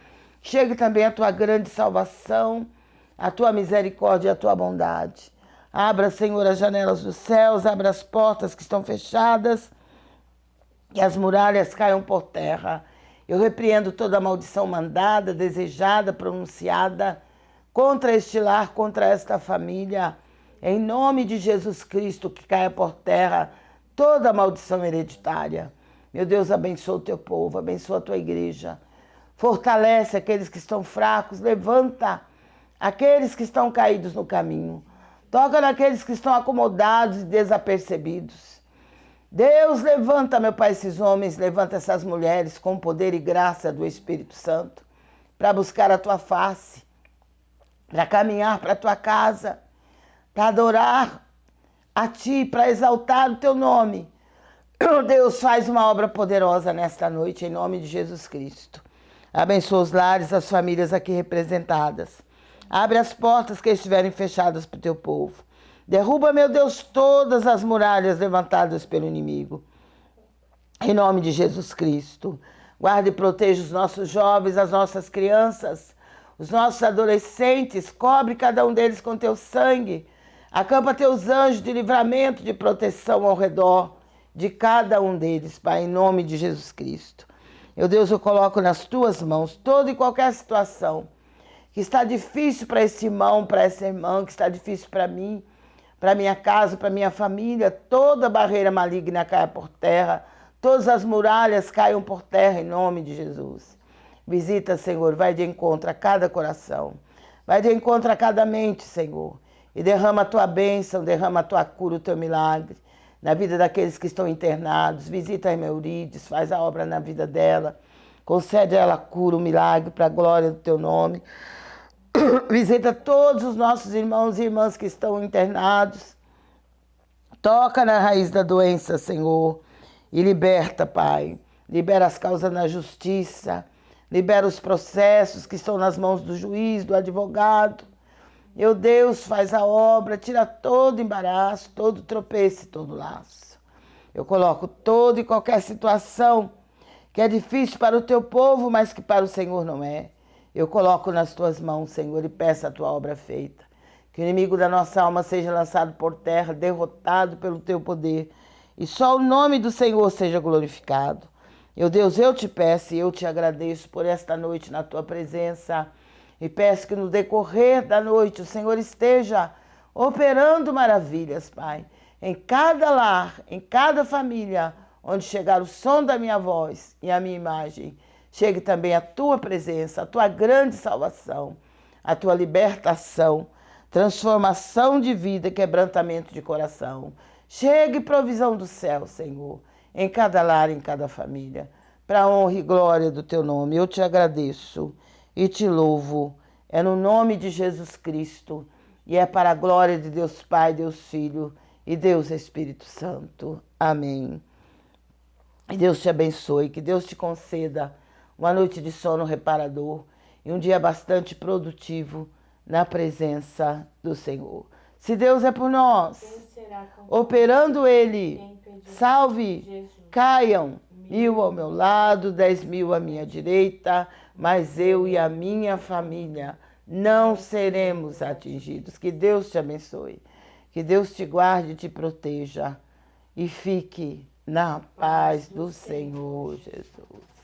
que chegue também a tua grande salvação, a tua misericórdia e a tua bondade. Abra, Senhor, as janelas dos céus, abra as portas que estão fechadas, que as muralhas caiam por terra. Eu repreendo toda maldição mandada, desejada, pronunciada contra este lar, contra esta família. Em nome de Jesus Cristo, que caia por terra toda maldição hereditária. Meu Deus, abençoa o teu povo, abençoa a tua igreja. Fortalece aqueles que estão fracos, levanta aqueles que estão caídos no caminho. Toca naqueles que estão acomodados e desapercebidos. Deus, levanta, meu Pai, esses homens, levanta essas mulheres com poder e graça do Espírito Santo para buscar a tua face, para caminhar para a tua casa, para adorar a ti, para exaltar o teu nome. Deus, faz uma obra poderosa nesta noite, em nome de Jesus Cristo. Abençoa os lares, as famílias aqui representadas. Abre as portas que estiverem fechadas para o teu povo. Derruba, meu Deus, todas as muralhas levantadas pelo inimigo. Em nome de Jesus Cristo. Guarde e proteja os nossos jovens, as nossas crianças, os nossos adolescentes. Cobre cada um deles com teu sangue. Acampa teus anjos de livramento, de proteção ao redor de cada um deles, Pai, em nome de Jesus Cristo. Meu Deus, eu coloco nas tuas mãos toda e qualquer situação que está difícil para esse irmão, para essa irmã, que está difícil para mim, para minha casa, para minha família. Toda barreira maligna caia por terra, todas as muralhas caiam por terra em nome de Jesus. Visita, Senhor, vai de encontro a cada coração, vai de encontro a cada mente, Senhor, e derrama a tua bênção, derrama a tua cura, o teu milagre na vida daqueles que estão internados. Visita a irmã Eurides, faz a obra na vida dela, concede a ela a cura, o milagre para a glória do teu nome. Visita todos os nossos irmãos e irmãs que estão internados. Toca na raiz da doença, Senhor, e liberta, Pai. Libera as causas na justiça, libera os processos que estão nas mãos do juiz, do advogado. Meu Deus, faz a obra, tira todo embaraço, todo tropeço, todo laço. Eu coloco toda e qualquer situação que é difícil para o teu povo, mas que para o Senhor não é. Eu coloco nas tuas mãos, Senhor, e peço a tua obra feita. Que o inimigo da nossa alma seja lançado por terra, derrotado pelo teu poder. E só o nome do Senhor seja glorificado. Meu Deus, eu te peço e eu te agradeço por esta noite na tua presença. E peço que no decorrer da noite o Senhor esteja operando maravilhas, Pai. Em cada lar, em cada família, onde chegar o som da minha voz e a minha imagem. Chegue também a tua presença, a tua grande salvação, a tua libertação, transformação de vida, quebrantamento de coração. Chegue provisão do céu, Senhor, em cada lar, em cada família, para a honra e glória do teu nome. Eu te agradeço e te louvo. É no nome de Jesus Cristo e é para a glória de Deus Pai, Deus Filho e Deus Espírito Santo. Amém. Que Deus te abençoe, que Deus te conceda uma noite de sono reparador e um dia bastante produtivo na presença do Senhor. Se Deus é por nós, operando Ele, salve, Jesus. Caiam 1000 ao meu lado, 10.000 à minha direita, mas eu e a minha família não seremos atingidos. Que Deus te abençoe, que Deus te guarde e te proteja e fique na paz do Senhor Jesus.